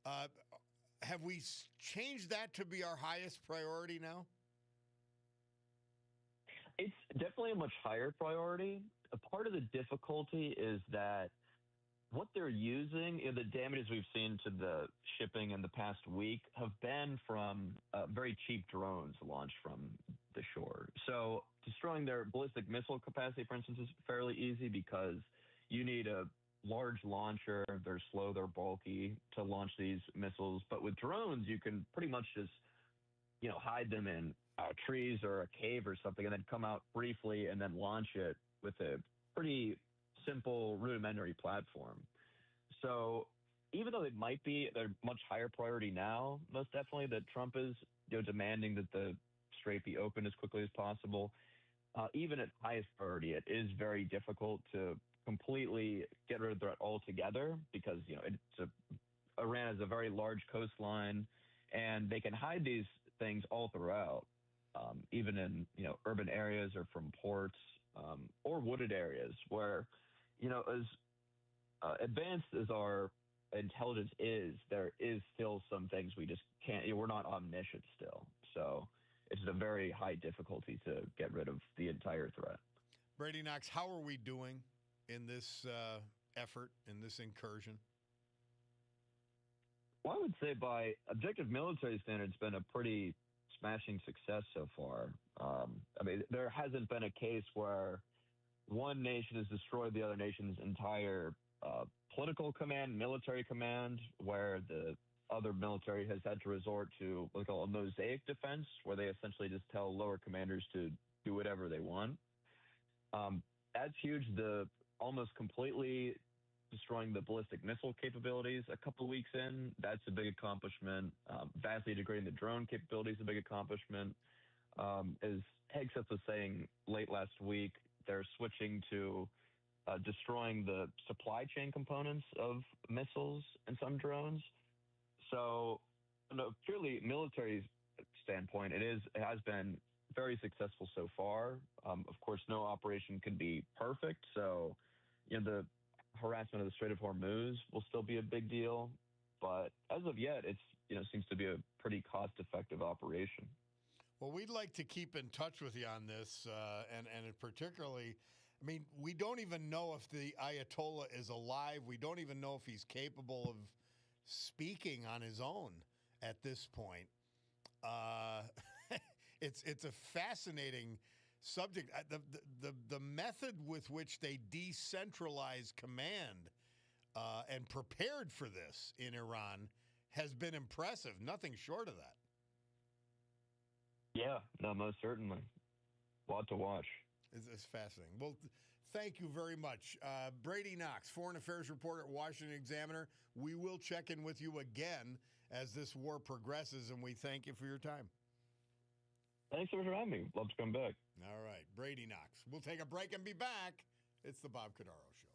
Have we changed that to be our highest priority now? It's definitely a much higher priority. A part of the difficulty is that what they're using, the damages we've seen to the shipping in the past week have been from very cheap drones launched from the shore. So destroying their ballistic missile capacity, for instance, is fairly easy because you need a large launcher. They're slow, they're bulky to launch these missiles. But with drones, you can pretty much just, hide them in trees or a cave or something, and then come out briefly and then launch it with a pretty simple rudimentary platform. So even though they're much higher priority now, most definitely that Trump is demanding that the strait be opened as quickly as possible. Even at highest priority, it is very difficult to completely get rid of the threat altogether, because Iran has a very large coastline, and they can hide these things all throughout, even in urban areas or from ports or wooded areas where as advanced as our intelligence is, there is still some things we just can't. We're not omniscient still, so it's a very high difficulty to get rid of the entire threat. Brady Knox, how are we doing in this effort, in this incursion? Well, I would say by objective military standards, it's been a pretty smashing success so far. I mean, there hasn't been a case where one nation has destroyed the other nation's entire political command, military command, where the other military has had to resort to what we call a mosaic defense, where they essentially just tell lower commanders to do whatever they want. That's huge. The almost completely destroying the ballistic missile capabilities a couple of weeks in, that's a big accomplishment. Vastly degrading the drone capabilities, a big accomplishment. As Hegseth was saying late last week, they're switching to destroying the supply chain components of missiles and some drones. So, from a purely military standpoint, it has been very successful so far. Of course, no operation can be perfect. So, the harassment of the Strait of Hormuz will still be a big deal. But as of yet, it's seems to be a pretty cost-effective operation. Well, we'd like to keep in touch with you on this, and particularly, I mean, we don't even know if the Ayatollah is alive. We don't even know if he's capable of speaking on his own at this point. It's a fascinating subject. The method with which they decentralized command and prepared for this in Iran has been impressive. Nothing short of that. Yeah, no, most certainly. A lot to watch. It's fascinating. Well, thank you very much. Brady Knox, Foreign Affairs reporter at Washington Examiner. We will check in with you again as this war progresses, and we thank you for your time. Thanks so much for having me. Love to come back. All right, Brady Knox. We'll take a break and be back. It's the Bob Cordaro Show.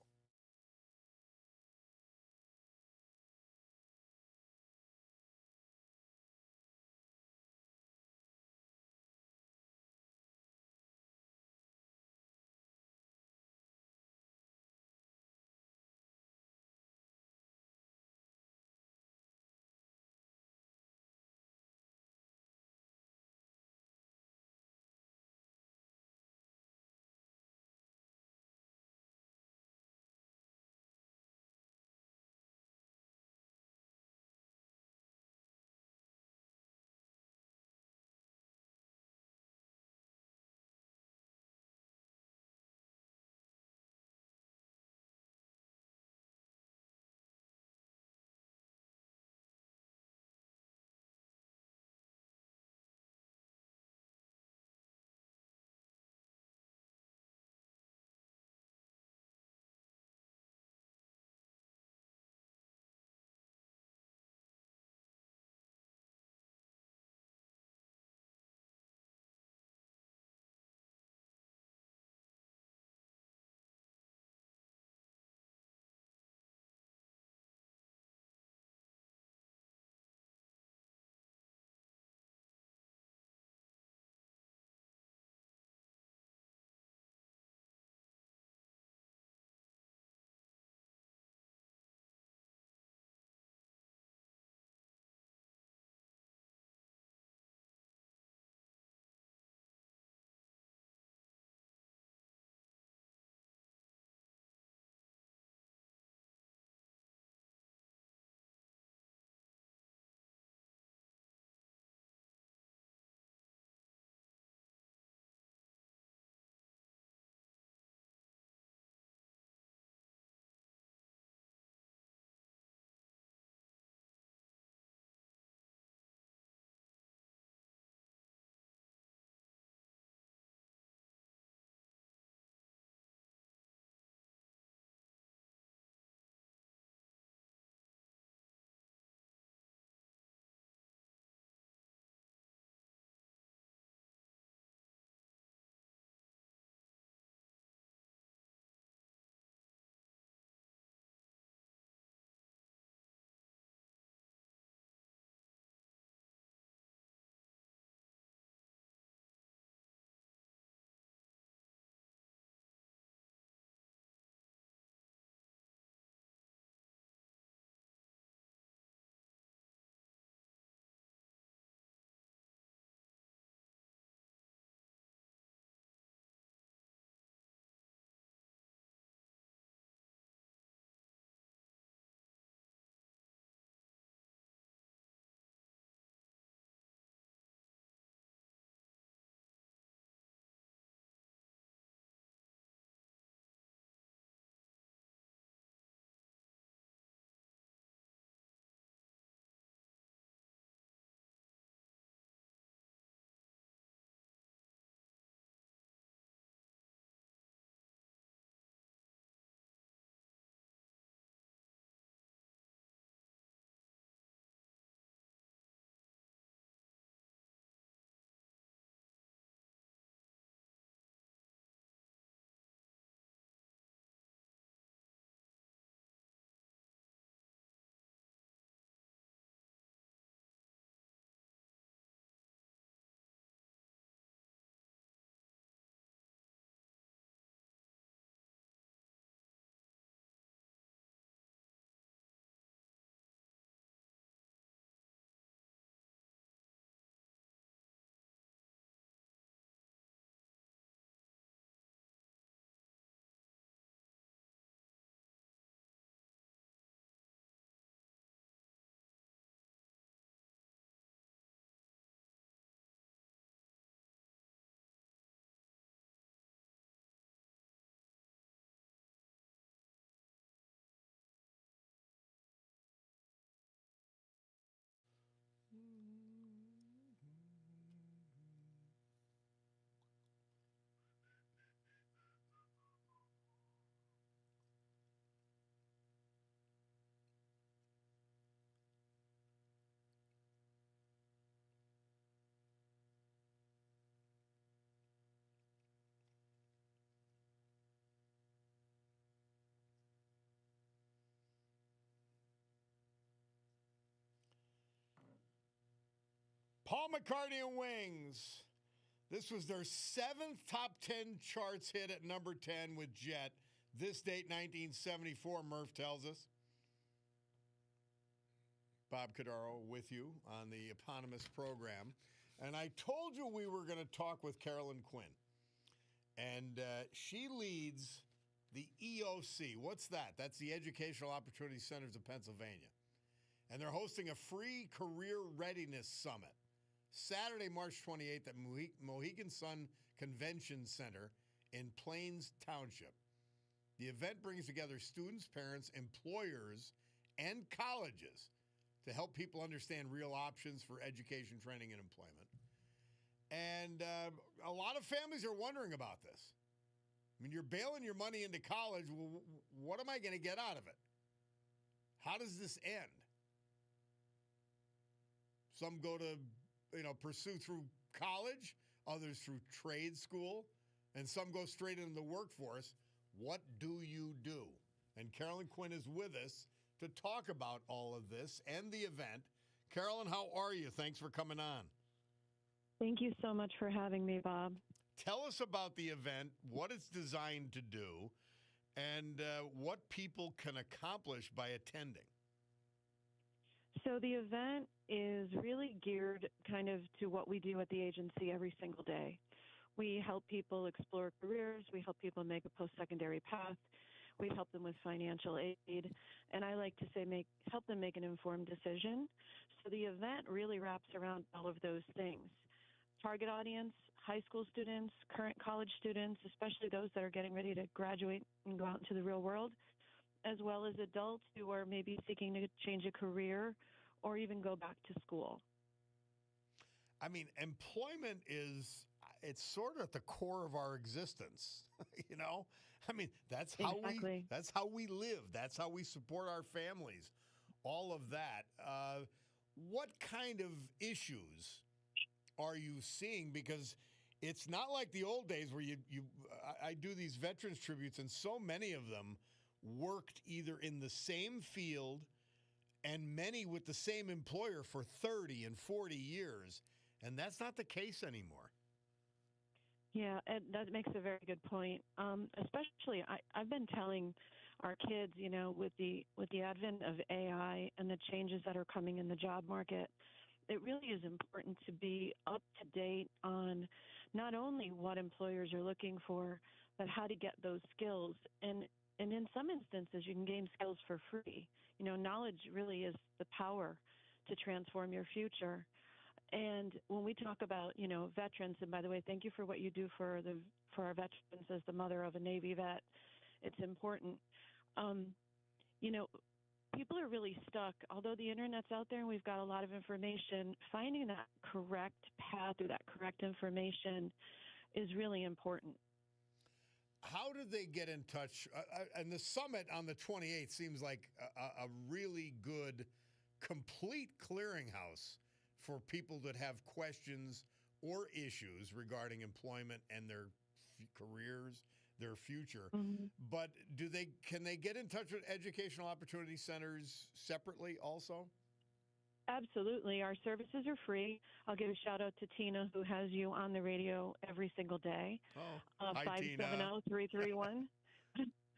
Paul McCartney and Wings. This was their 7th top 10 charts hit at number 10 with Jet. This date, 1974, Murph tells us. Bob Cordaro with you on the eponymous program. And I told you we were going to talk with Carolyn Quinn. And she leads the EOC. What's that? That's the Educational Opportunity Centers of Pennsylvania. And they're hosting a free career readiness summit Saturday, March 28th at Mohegan Sun Convention Center in Plains Township. The event brings together students, parents, employers, and colleges to help people understand real options for education, training, and employment. And a lot of families are wondering about this. I mean, you're bailing your money into college. Well, what am I going to get out of it? How does this end? Some go to, pursue through college, others through trade school, and some go straight into the workforce. What do you do? And Carolyn Quinn is with us to talk about all of this and the event. Carolyn, how are you? Thanks for coming on. Thank you so much for having me, Bob. Tell us about the event, what it's designed to do, and what people can accomplish by attending. So the event is really geared kind of to what we do at the agency every single day. We help people explore careers. We help people make a post-secondary path. We help them with financial aid. And I like to say help them make an informed decision. So the event really wraps around all of those things. Target audience, high school students, current college students, especially those that are getting ready to graduate and go out into the real world, as well as adults who are maybe seeking to change a career or even go back to school. I mean, employment it's sort of at the core of our existence, I mean, that's how we live. That's how we support our families, all of that. What kind of issues are you seeing? Because it's not like the old days where I do these veterans tributes, and so many of them worked either in the same field and many with the same employer for 30 and 40 years. And that's not the case anymore. Yeah, and that makes a very good point. Especially, I've been telling our kids, with the advent of AI and the changes that are coming in the job market, it really is important to be up to date on not only what employers are looking for, but how to get those skills. And in some instances, you can gain skills for free. Knowledge really is the power to transform your future. And when we talk about, veterans, and by the way, thank you for what you do for our veterans as the mother of a Navy vet. It's important. People are really stuck. Although the internet's out there and we've got a lot of information, finding that correct path or that correct information is really important. How do they get in touch? And the summit on the 28th seems like a really good, complete clearinghouse for people that have questions or issues regarding employment and their careers, their future. Mm-hmm. But can they get in touch with educational opportunity centers separately also? Absolutely. Our services are free. I'll give a shout out to Tina, who has you on the radio every single day. Oh, hi, Tina. 570-331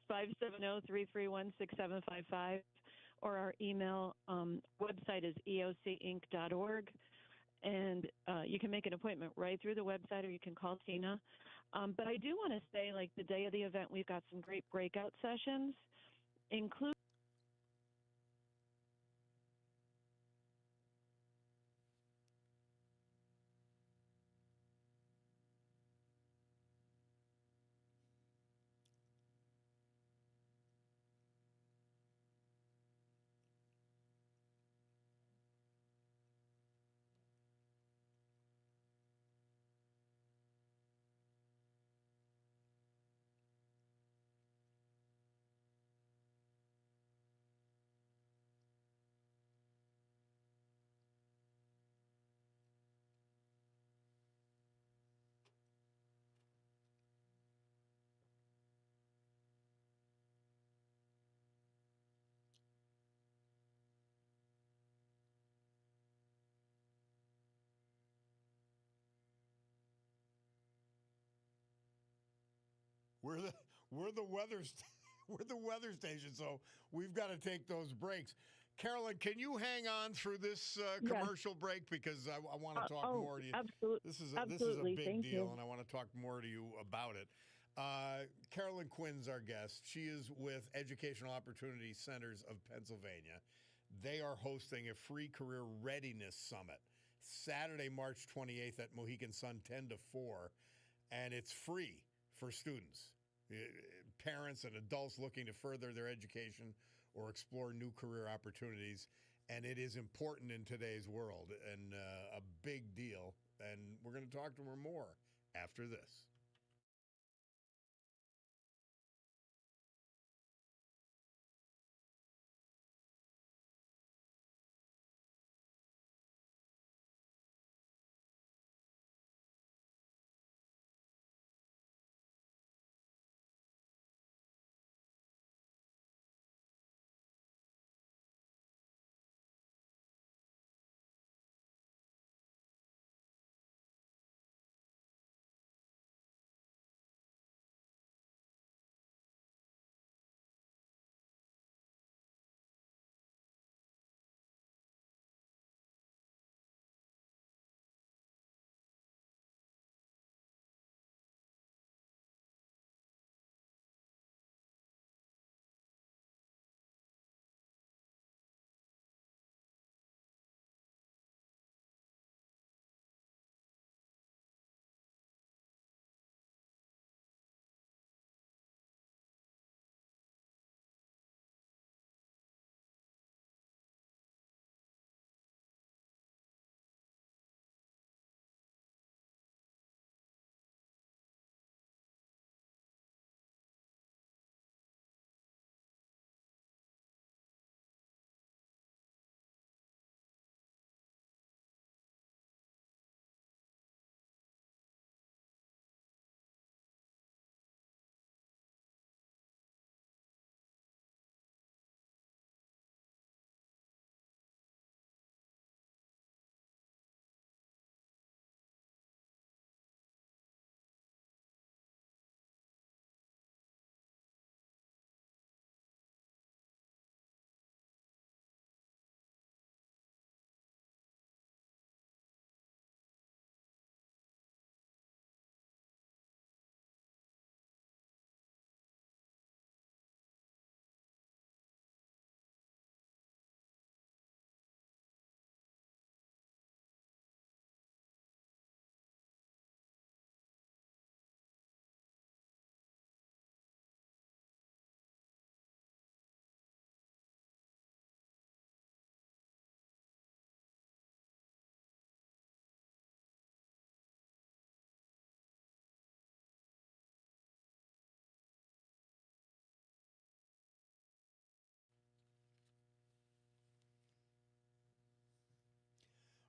570-331-6755, or our email website is eocinc.org. And you can make an appointment right through the website, or you can call Tina. But I do want to say, like, the day of the event, we've got some great breakout sessions, including we're the we're the weather station, so we've got to take those breaks. Carolyn, can you hang on through this commercial break, because I want to talk more to you. Absolutely. This is a big Thank deal, you. and I want to talk more to you about it. Carolyn Quinn's our guest. She is with Educational Opportunity Centers of Pennsylvania. They are hosting a free career readiness summit Saturday, March 28th at Mohegan Sun, 10 to 4, and it's free for students, parents and adults looking to further their education or explore new career opportunities. And it is important in today's world, and a big deal. And we're going to talk to her more after this.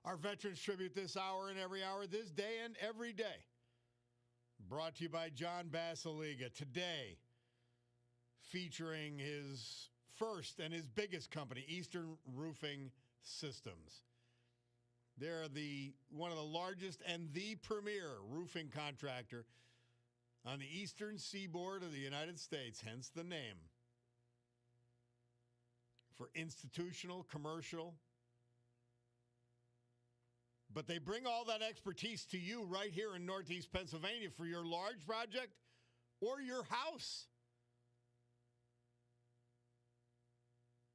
Our Veterans Tribute this hour and every hour, this day and every day. Brought to you by John Basiliga. Today, featuring his first and his biggest company, Eastern Roofing Systems. They're one of the largest and the premier roofing contractor on the eastern seaboard of the United States, hence the name. For institutional, commercial. But they bring all that expertise to you right here in Northeast Pennsylvania for your large project or your house.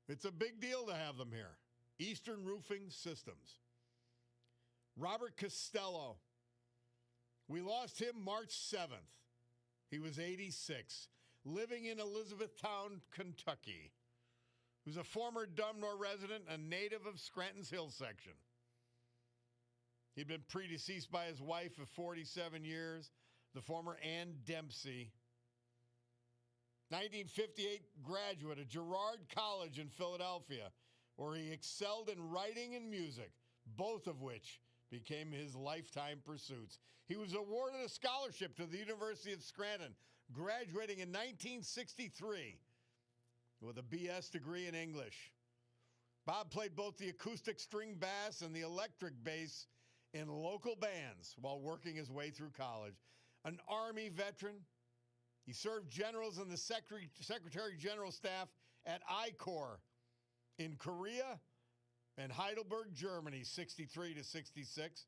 It's a big deal to have them here. Eastern Roofing Systems. Robert Costello. We lost him March 7th. He was 86, living in Elizabethtown, Kentucky. He was a former Dumnor resident, a native of Scranton's Hill section. He'd been predeceased by his wife of 47 years, the former Ann Dempsey. 1958 graduate of Girard College in Philadelphia, where he excelled in writing and music, both of which became his lifetime pursuits. He was awarded a scholarship to the University of Scranton, graduating in 1963 with a BS degree in English. Bob played both the acoustic string bass and the electric bass in local bands while working his way through college. An Army veteran, He served generals in the Secretary General staff at I-Corps in Korea and Heidelberg, Germany, 63 to 66.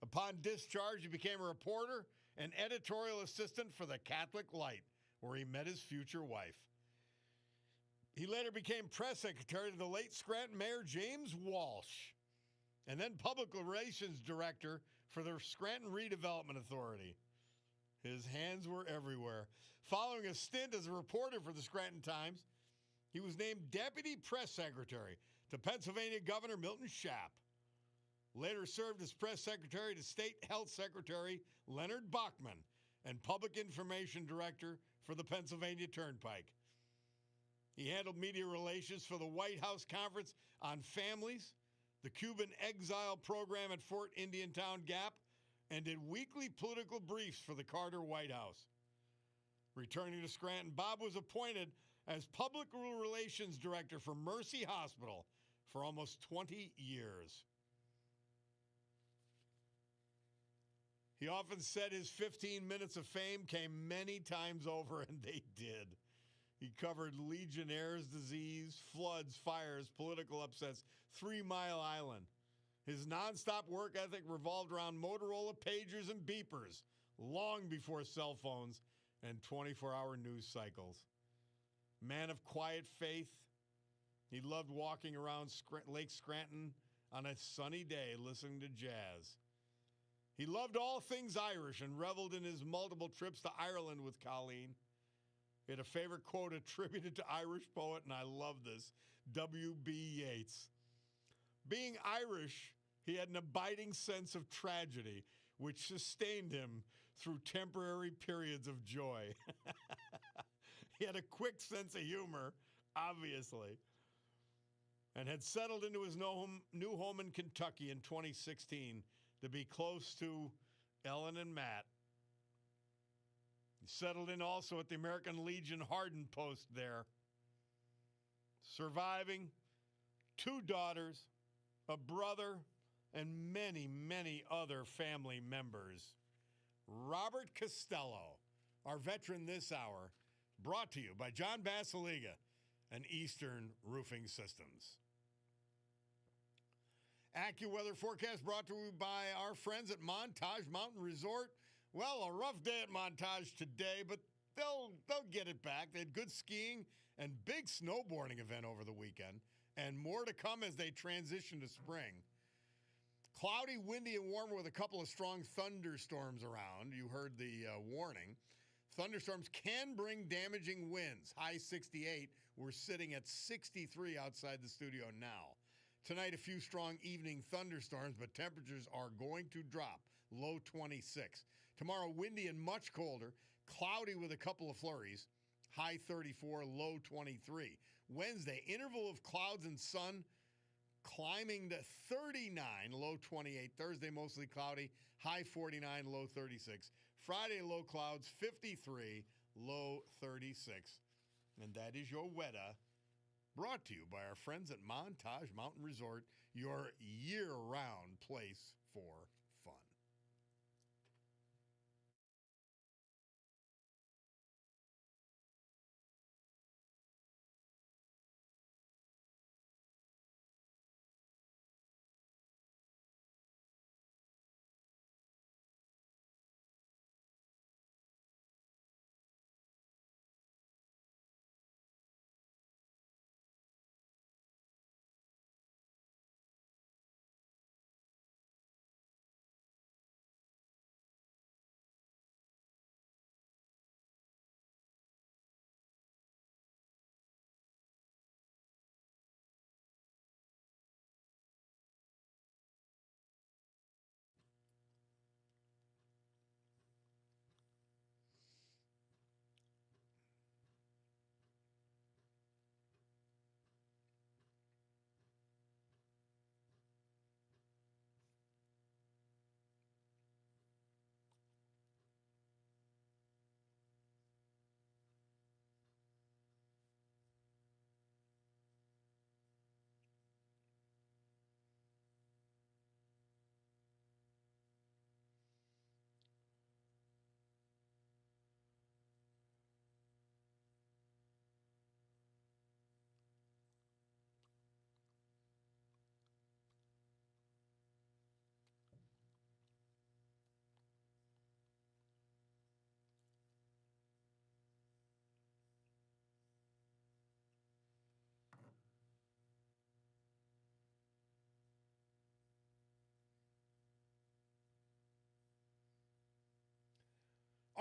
Upon discharge, he became a reporter and editorial assistant for the Catholic Light, where he met his future wife. He later became press secretary to the late Scranton Mayor James Walsh, and then public relations director for the Scranton Redevelopment Authority. His hands were everywhere. Following a stint as a reporter for the Scranton Times, he was named deputy press secretary to Pennsylvania Governor Milton Schaap. Later served as press secretary to State Health Secretary Leonard Bachman and public information director for the Pennsylvania Turnpike. He handled media relations for the White House Conference on Families, the Cuban Exile Program at Fort Indiantown Gap, and did weekly political briefs for the Carter White House. Returning to Scranton, Bob was appointed as public relations director for Mercy Hospital for almost 20 years. He often said his 15 minutes of fame came many times over, and they did. He covered Legionnaire's disease, floods, fires, political upsets, 3 Mile Island. His nonstop work ethic revolved around Motorola pagers and beepers, long before cell phones and 24-hour news cycles. Man of quiet faith, he loved walking around Lake Scranton on a sunny day listening to jazz. He loved all things Irish and reveled in his multiple trips to Ireland with Colleen. He had a favorite quote attributed to Irish poet, and I love this, W.B. Yeats. Being Irish, he had an abiding sense of tragedy, which sustained him through temporary periods of joy. He had a quick sense of humor, obviously, and had settled into his new home in Kentucky in 2016 to be close to Ellen and Matt. He settled in also at the American Legion Hardin post there, surviving 2 daughters, a brother, and many, many other family members. Robert Costello, our veteran this hour, brought to you by John Basiliga and Eastern Roofing Systems. AccuWeather forecast brought to you by our friends at Montage Mountain Resort. Well, a rough day at Montage today, but they'll get it back. They had good skiing and big snowboarding event over the weekend, and more to come as they transition to spring. Cloudy, windy, and warmer with a couple of strong thunderstorms around. You heard the warning. Thunderstorms can bring damaging winds. High 68. We're sitting at 63 outside the studio now. Tonight, a few strong evening thunderstorms, but temperatures are going to drop. Low 26. Tomorrow, windy and much colder. Cloudy with a couple of flurries. High 34, low 23. Wednesday, interval of clouds and sun climbing to 39, low 28. Thursday, mostly cloudy. High 49, low 36. Friday, low clouds, 53, low 36. And that is your weather, brought to you by our friends at Montage Mountain Resort, your year-round place for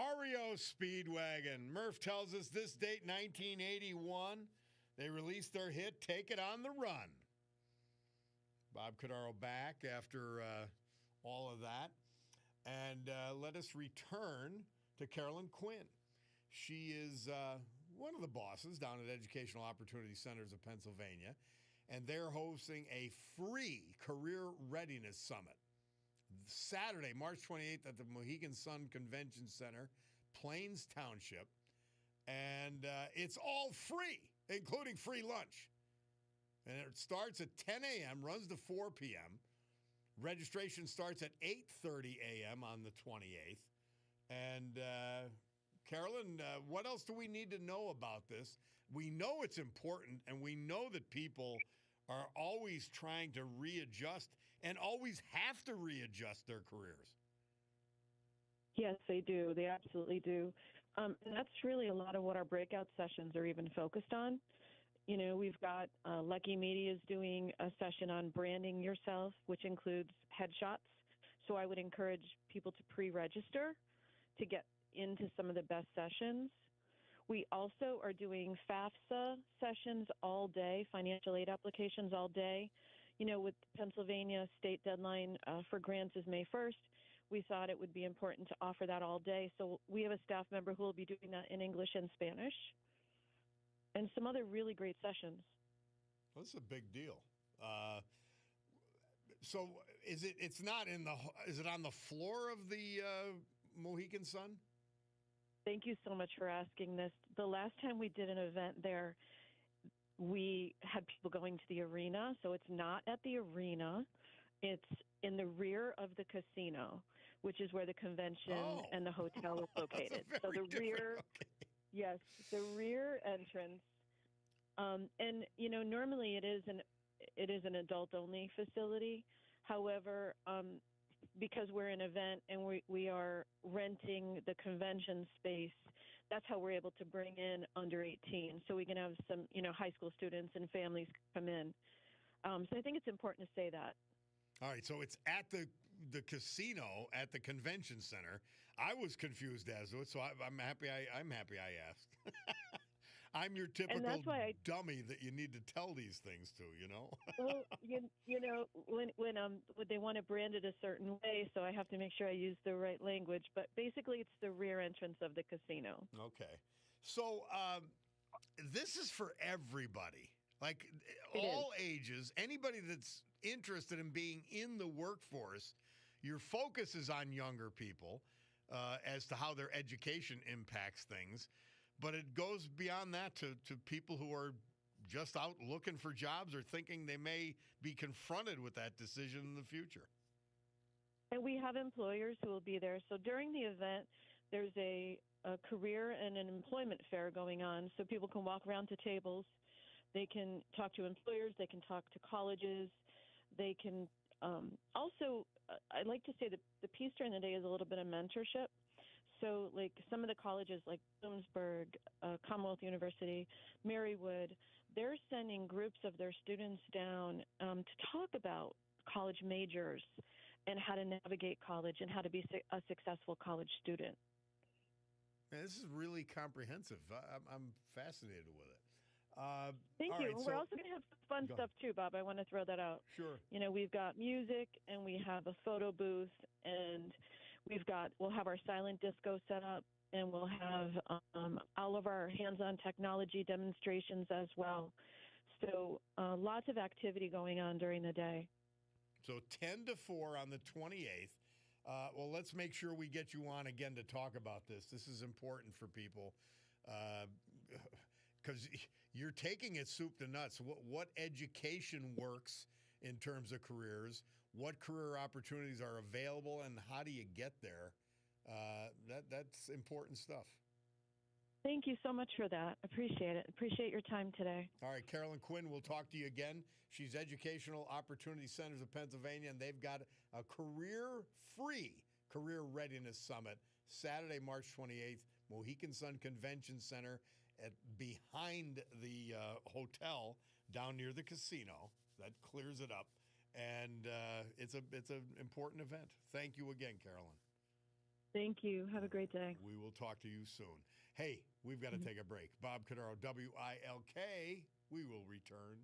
REO Speedwagon. Murph tells us this date, 1981, they released their hit, Take It on the Run. Bob Cordaro back after all of that. And let us return to Carolyn Quinn. She is one of the bosses down at Educational Opportunity Centers of Pennsylvania, and they're hosting a free career readiness summit Saturday, March 28th at the Mohegan Sun Convention Center, Plains Township. And it's all free, including free lunch. And it starts at 10 a.m., runs to 4 p.m. Registration starts at 8:30 a.m. on the 28th. And Carolyn, what else do we need to know about this? We know it's important, and we know that people are always trying to readjust and always have to readjust their careers. Yes, they do. They absolutely do. And that's really a lot of what our breakout sessions are even focused on. You know, we've got Lucky Media is doing a session on branding yourself, which includes headshots. So I would encourage people to pre-register to get into some of the best sessions. We also are doing FAFSA sessions all day, financial aid applications all day. You know, with Pennsylvania state deadline for grants is May 1st, we thought it would be important to offer that all day. So we have a staff member who will be doing that in English and Spanish, and some other really great sessions. Well, that's a big deal. So is it? It's not in the. Is it on the floor of the Mohegan Sun? Thank you so much for asking this. The last time we did an event there, we had people going to the arena. So it's not at the arena. It's in the rear of the casino, which is where the convention and the hotel is located. So the rear, okay. Yes, the rear entrance. And, you know, normally it is an adult-only facility. However, because we're an event and we are renting the convention space, that's how we're able to bring in under 18. So we can have some, you know, high school students and families come in. So I think it's important to say that. All right, so it's at the casino at the convention center. I was confused as to it, so I'm happy I asked. I'm your typical dummy that you need to tell these things to, you know? Well, you know, when they want to brand it a certain way, so I have to make sure I use the right language. But basically, it's the rear entrance of the casino. Okay. So this is for everybody, like ages, anybody that's interested in being in the workforce. Your focus is on younger people as to how their education impacts things. But it goes beyond that to people who are just out looking for jobs or thinking they may be confronted with that decision in the future. And we have employers who will be there. So during the event, there's a career and an employment fair going on. So people can walk around to tables. They can talk to employers. They can talk to colleges. They can also, I'd like to say that the piece during the day is a little bit of mentorship. So, like some of the colleges like Bloomsburg, Commonwealth University, Marywood, they're sending groups of their students down to talk about college majors and how to navigate college and how to be a successful college student. Man, this is really comprehensive. I'm fascinated with it. Thank you. Right, we're also going to have some fun stuff too, Bob. I want to throw that out. Sure. You know, we've got music and we have a photo booth and we'll have our silent disco set up, and we'll have all of our hands-on technology demonstrations as well. So lots of activity going on during the day. So 10 to 4 on the 28th. Well, let's make sure we get you on again to talk about this. This is important for people because you're taking it soup to nuts. What education works in terms of careers? What career opportunities are available, and how do you get there? That's important stuff. Thank you so much for that. Appreciate it. Appreciate your time today. All right, Carolyn Quinn, we'll talk to you again. She's Educational Opportunity Centers of Pennsylvania, and they've got a career-free Career Readiness Summit Saturday, March 28th, Mohegan Sun Convention Center behind the hotel down near the casino. That clears it up. And it's an important event. Thank you again, Carolyn. Thank you. Have a great day. We will talk to you soon. Hey, we've got to take a break. Bob Cordaro, WILK. We will return.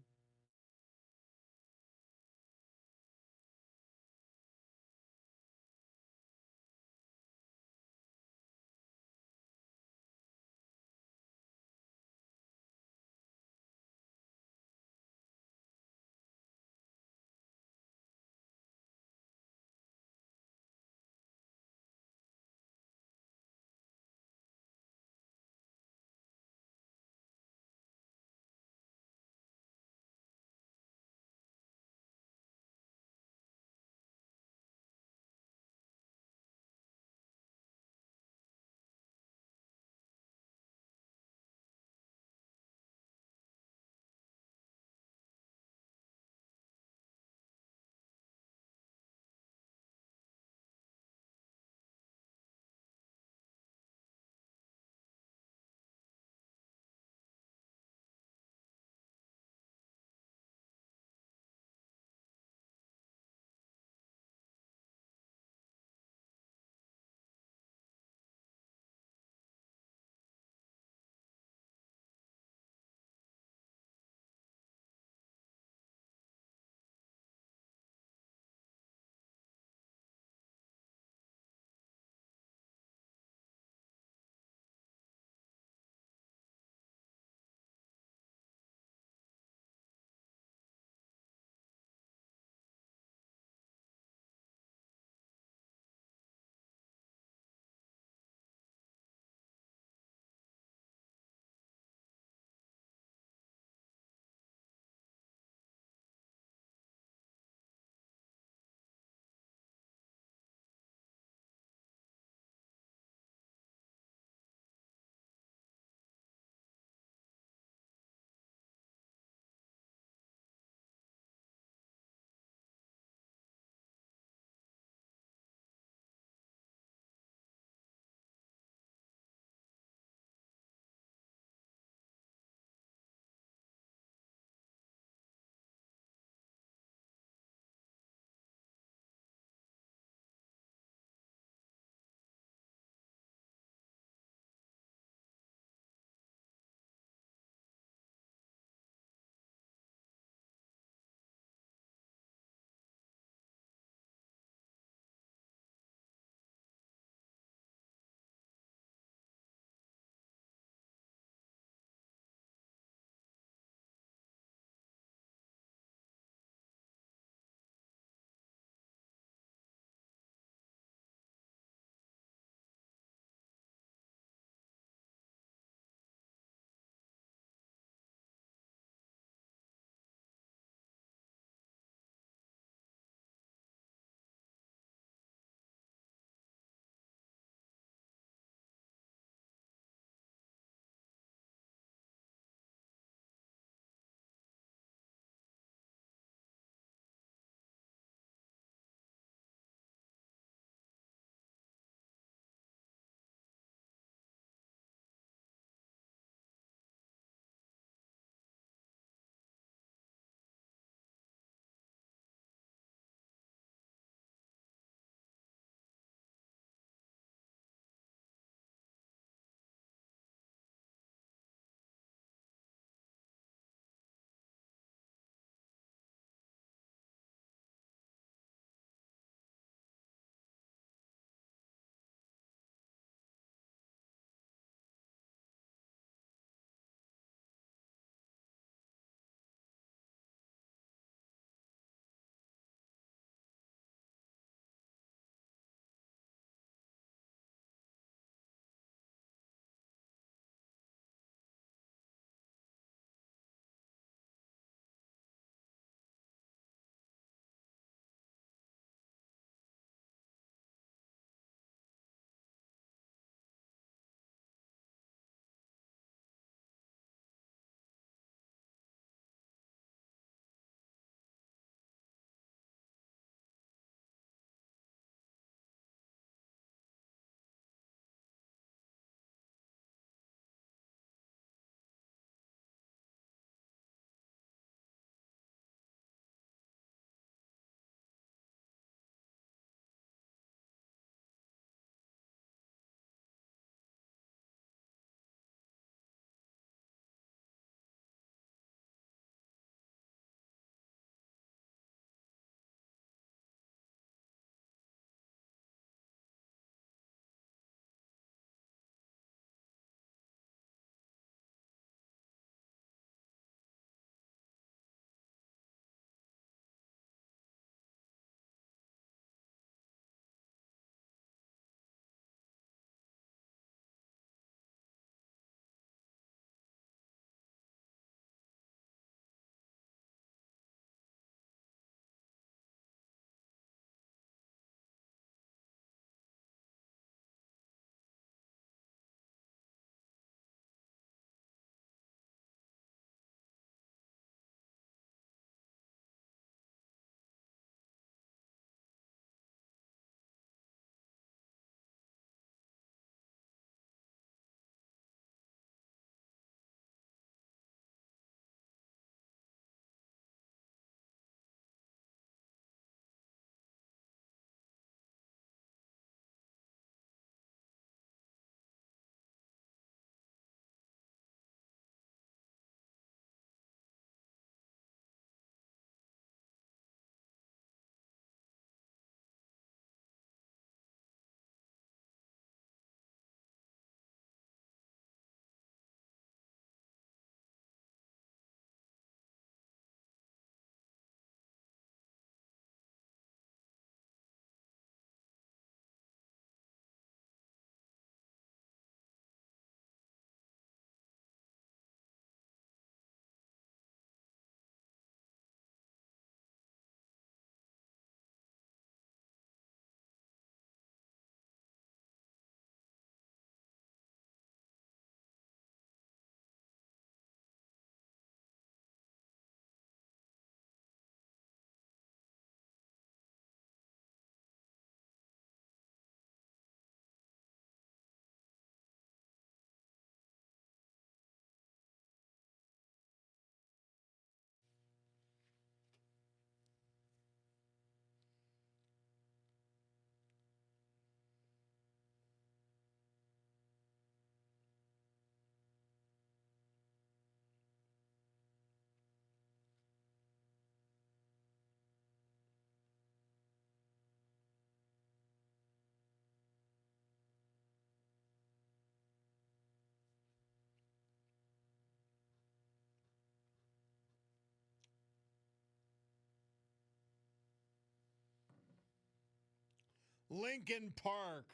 Lincoln Park.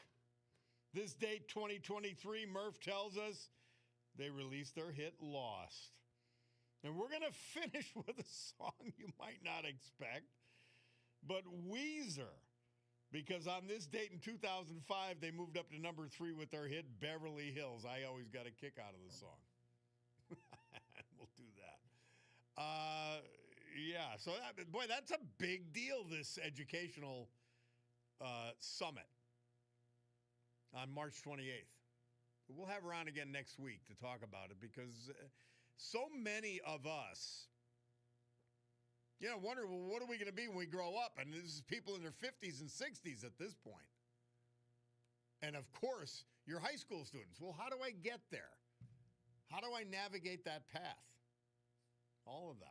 This date, 2023, Murph tells us they released their hit Lost. And we're going to finish with a song you might not expect, but Weezer. Because on this date in 2005, they moved up to number 3 with their hit Beverly Hills. I always got a kick out of the song. We'll do that. Yeah, so boy, that's a big deal, this educational summit on March 28th. We'll have her on again next week to talk about it because so many of us, wonder, well, what are we going to be when we grow up? And this is people in their 50s and 60s at this point. And of course, your high school students. Well, how do I get there? How do I navigate that path? All of that.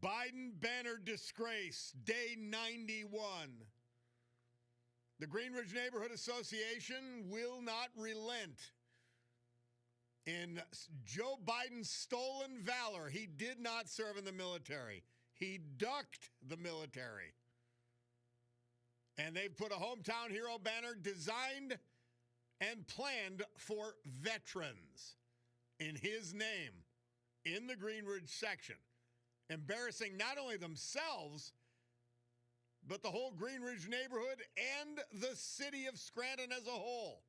Biden banner disgrace, day 91. The Green Ridge Neighborhood Association will not relent in Joe Biden's stolen valor. He did not serve in the military. He ducked the military. And they've put a hometown hero banner designed and planned for veterans in his name in the Green Ridge section, embarrassing not only themselves, but the whole Green Ridge neighborhood and the city of Scranton as a whole,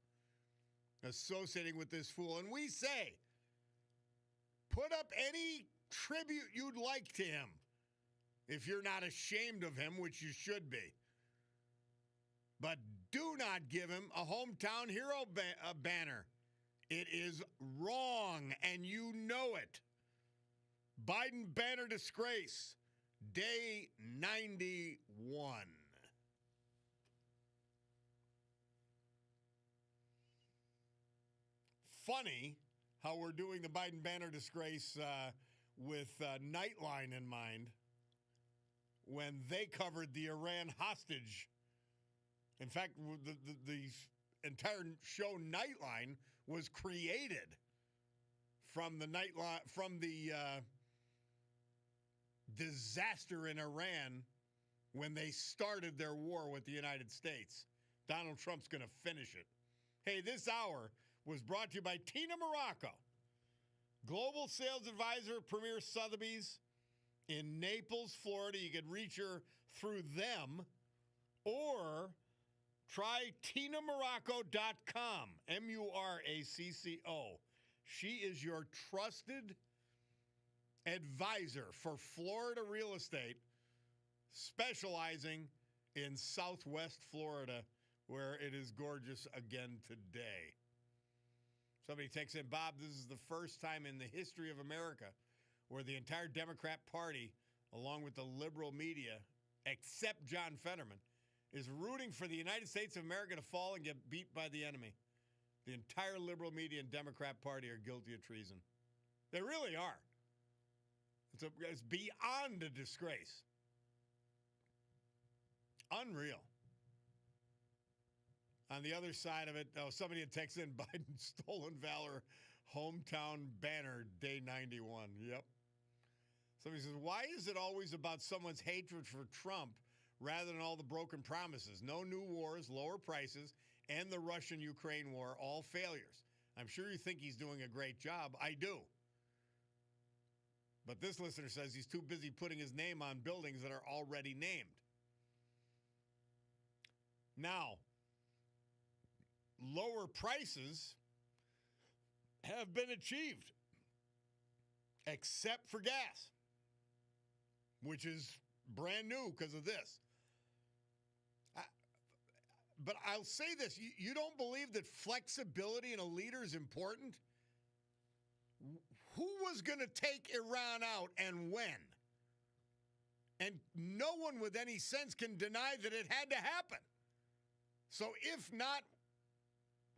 associating with this fool. And we say, put up any tribute you'd like to him, if you're not ashamed of him, which you should be. But do not give him a hometown hero banner. It is wrong, and you know it. Biden banner disgrace, day 91. Funny how we're doing the Biden banner disgrace with Nightline in mind when they covered the Iran hostage. In fact, the entire show Nightline was created from the disaster in Iran when they started their war with the United States. Donald Trump's going to finish it. Hey, this hour was brought to you by Tina Morocco, Global Sales Advisor at Premier Sotheby's in Naples, Florida. You can reach her through them or try TinaMorocco.com, MURACCO. She is your trusted advisor for Florida real estate, specializing in Southwest Florida, where it is gorgeous again today. Somebody texts in, Bob, this is the first time in the history of America where the entire Democrat Party, along with the liberal media, except John Fetterman, is rooting for the United States of America to fall and get beat by the enemy. The entire liberal media and Democrat Party are guilty of treason. They really are. It's beyond a disgrace. Unreal. On the other side of it, somebody had texted in Biden's stolen valor hometown banner, day 91. Yep. Somebody says, why is it always about someone's hatred for Trump rather than all the broken promises? No new wars, lower prices, and the Russian-Ukraine war, all failures. I'm sure you think he's doing a great job. I do. But this listener says he's too busy putting his name on buildings that are already named. Now, lower prices have been achieved, except for gas, which is brand new because of this. But I'll say this, you don't believe that flexibility in a leader is important? Who was going to take Iran out and when? And no one with any sense can deny that it had to happen. So if not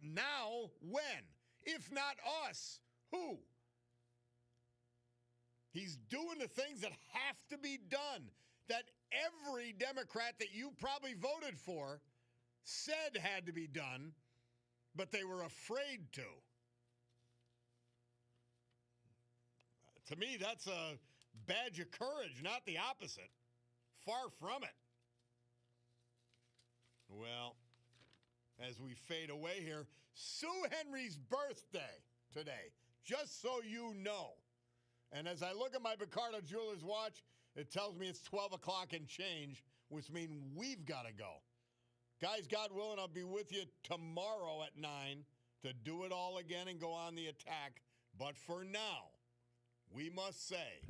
now, when? If not us, who? He's doing the things that have to be done, that every Democrat that you probably voted for said had to be done, but they were afraid to. To me, that's a badge of courage, not the opposite. Far from it. Well, as we fade away here, Sue Henry's birthday today, just so you know. And as I look at my Picardo Jewelers watch, it tells me it's 12 o'clock and change, which means we've got to go. Guys, God willing, I'll be with you tomorrow at 9 to do it all again and go on the attack. But for now, we must say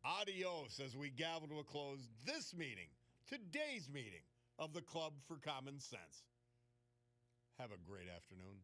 adios as we gavel to a close this meeting, today's meeting of the Club for Common Sense. Have a great afternoon.